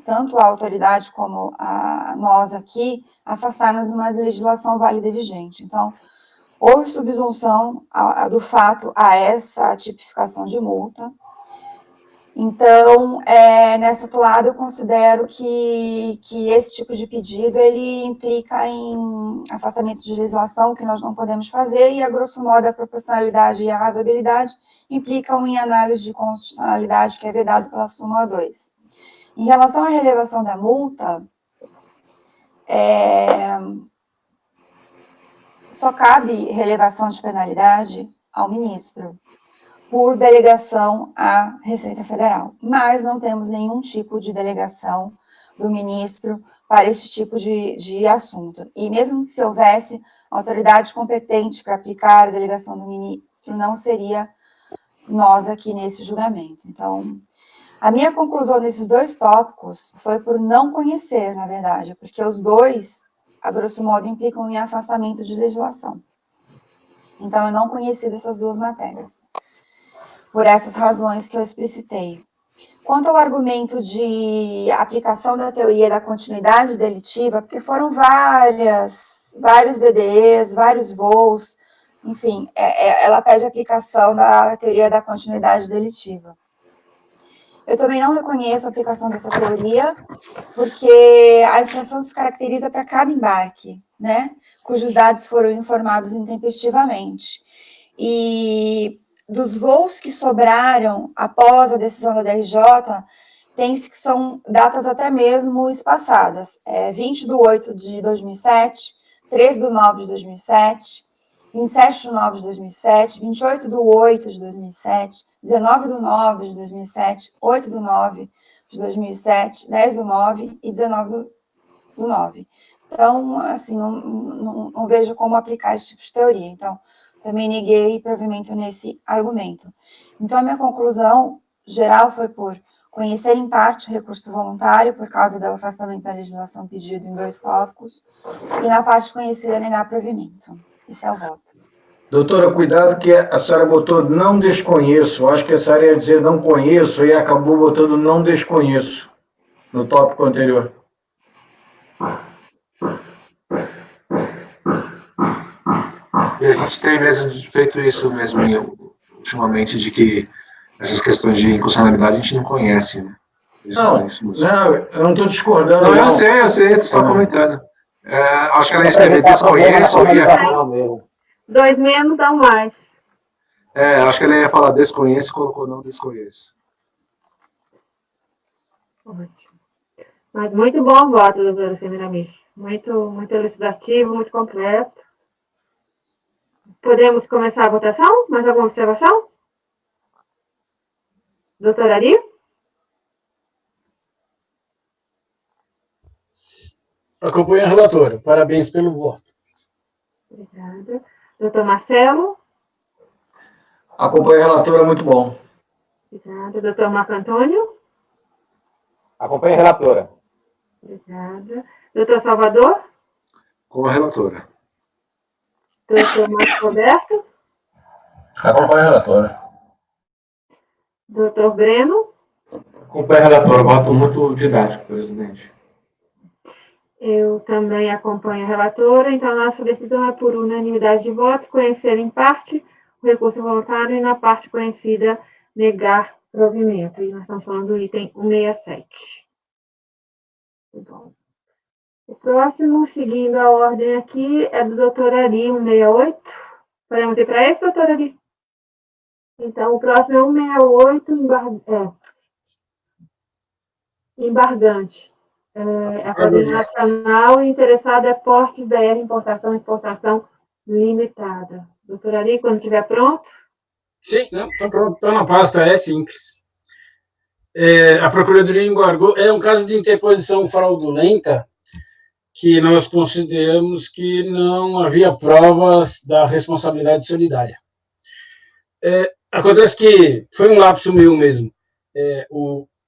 tanto a autoridade como a nós aqui, afastar-nos de uma legislação válida e vigente. Então, houve subsunção do fato a essa tipificação de multa. Então, nessa toada, eu considero que esse tipo de pedido, ele implica em afastamento de legislação, que nós não podemos fazer, e, a grosso modo, a proporcionalidade e a razoabilidade implicam em análise de constitucionalidade, que é vedado pela súmula 2. Em relação à relevação da multa, só cabe relevação de penalidade ao ministro, por delegação à Receita Federal, mas não temos nenhum tipo de delegação do ministro para esse tipo de assunto. E mesmo se houvesse autoridade competente para aplicar a delegação do ministro, não seria nós aqui nesse julgamento. Então, a minha conclusão nesses dois tópicos foi por não conhecer, na verdade, porque os dois, a grosso modo, implicam em afastamento de legislação. Então, eu não conheci dessas duas matérias, por essas razões que eu explicitei. Quanto ao argumento de aplicação da teoria da continuidade delitiva, porque foram vários DDEs, vários voos, enfim, ela pede aplicação da teoria da continuidade delitiva. Eu também não reconheço a aplicação dessa teoria, porque a infração se caracteriza para cada embarque, né, cujos dados foram informados intempestivamente. E dos voos que sobraram após a decisão da DRJ, tem-se que são datas até mesmo espaçadas. 20/8/2007, 13/9/2007, 27/9/2007, 28/8/2007, 19/9/2007, 8/9/2007, 10/9 e 19/9. Então, assim, não vejo como aplicar esse tipo de teoria. Então, também neguei provimento nesse argumento. Então, a minha conclusão geral foi por conhecer em parte o recurso voluntário, por causa do afastamento da legislação pedido em 2 tópicos, e na parte conhecida, negar provimento. Esse é o voto. Doutora, cuidado que a senhora botou não desconheço. Acho que a senhora ia dizer não conheço e acabou botando não desconheço no tópico anterior. E a gente tem mesmo feito isso mesmo ultimamente, de que essas questões de inconstitucionalidade a gente não conhece, né? Não, eu não estou discordando. Não, eu sei, estou só comentando. Acho que ela ia escrever desconheço ou ia... 2 menos dá um mais. Acho que ela ia falar desconheço e colocou não desconheço. Ótimo. Mas muito bom o voto, doutora Semiramis. Muito elucidativo, muito completo. Podemos começar a votação? Mais alguma observação? Doutora Ari? Acompanho a relatora. Parabéns pelo voto. Obrigada. Doutor Marcelo? Acompanho a relatora, muito bom. Obrigada. Doutor Marco Antônio? Acompanho a relatora. Obrigada. Doutor Salvador? Com a relatora. Doutor Marcos Roberto? Acompanho a relatora. Doutor Breno? Acompanho a relatora, voto muito didático, presidente. Eu também acompanho a relatora, então a nossa decisão é por unanimidade de votos, conhecer em parte o recurso voluntário e na parte conhecida negar provimento. E nós estamos falando do item 167. Bom. O próximo, seguindo a ordem aqui, é do doutor Ari, 168. Podemos ir para esse, doutor Ari? Então, o próximo é 168, embargante. A coordenacional interessada é portes BR, importação e exportação limitada. Doutor Ari, quando estiver pronto? Sim, está pronto. Está na pasta, é simples. A Procuradoria embargou. É um caso de interposição fraudulenta que nós consideramos que não havia provas da responsabilidade solidária. Acontece que foi um lapso meu mesmo.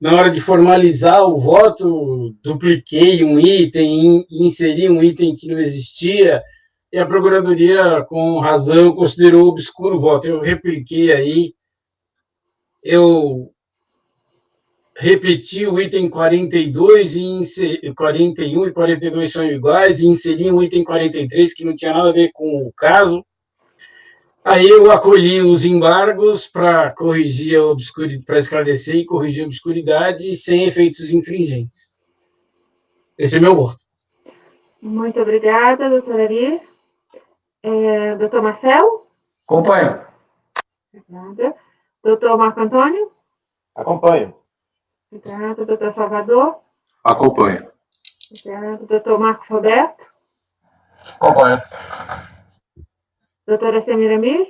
Na hora de formalizar o voto, dupliquei um item, inseri um item que não existia, e a Procuradoria, com razão, considerou obscuro o voto. Eu repliquei aí, eu repeti o item 42, 41 e 42 são iguais, e inseri um item 43 que não tinha nada a ver com o caso. Aí eu acolhi os embargos para corrigir a obscuridade, para esclarecer e corrigir a obscuridade sem efeitos infringentes. Esse é meu voto. Muito obrigada, doutora Ari. Doutor Marcelo? Acompanho. Obrigada. Doutor Marco Antônio? Acompanho. Obrigada. Doutor Salvador? Acompanho. Obrigada. Doutor Marcos Roberto? Acompanho. Doutora Semiramis?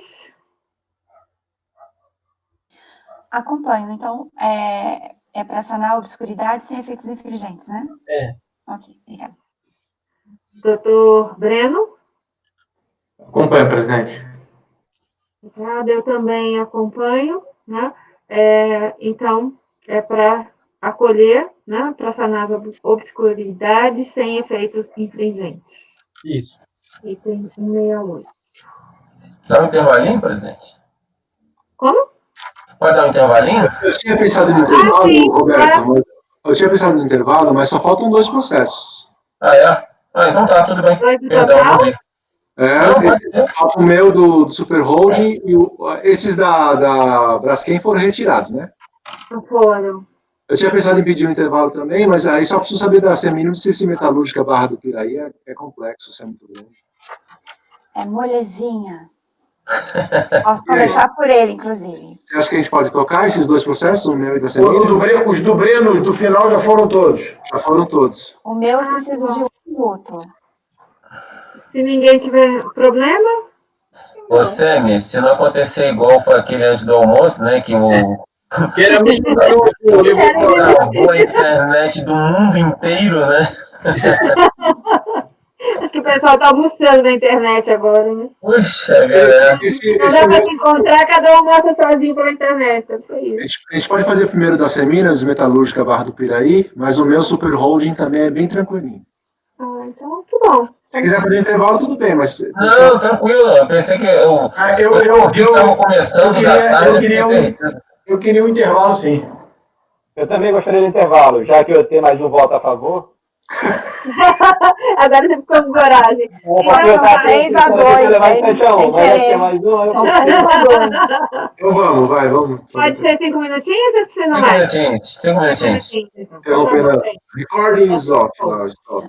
Acompanho. Então, é para sanar a obscuridade sem efeitos infringentes, né? Ok, obrigada. Doutor Breno? Acompanho, presidente. Obrigada, eu também acompanho, né? Então, é para acolher, né? Para sanar a obscuridade sem efeitos infringentes. Isso. Item 168. Dá um intervalinho, presidente? Como? Pode dar um intervalinho? Eu tinha pensado no intervalo, sim, Roberto. Eu tinha pensado no intervalo, mas só faltam 2 processos. Então tá, tudo bem. 2 do Perdão, total? não vi. O meu do Super Holding e esses da Braskem foram retirados, né? Não foram. Eu tinha pensado em pedir um intervalo também, mas aí só preciso saber da semínima se esse metalúrgica Barra do Piraí é complexo, se é muito grande. É molezinha. Posso conversar por ele, inclusive. Você acha que a gente pode tocar esses dois processos, o meu e da semínima? Os do Breno, do final, já foram todos. Já foram todos. O meu eu preciso de 1 minuto. Se ninguém tiver problema, Ô, Semi, se não acontecer igual foi aquele antes do almoço, né? Que Que era muito travou a internet do mundo inteiro, né? acho que o pessoal está almoçando na internet agora, né? Puxa, galera. Não dá para se encontrar, cada um almoça sozinho pela internet, deve ser isso. A gente pode fazer primeiro da Seminas, metalúrgica Barra do Piraí, mas o meu super holding também é bem tranquilinho. Ah, então, que bom. Se quiser fazer intervalo, tudo bem, mas... Não, tranquilo. Eu pensei que eu estava começando da tarde. Eu queria um intervalo, sim. Eu também gostaria de intervalo, já que eu tenho mais um voto a favor. Agora você ficou com coragem. São 6-2, sem querer. São 6-2. Então vamos. Pode ser 5 minutinhos ou vocês precisam mais? 5 minutinhos. Interrompendo. Recording is off. Stop.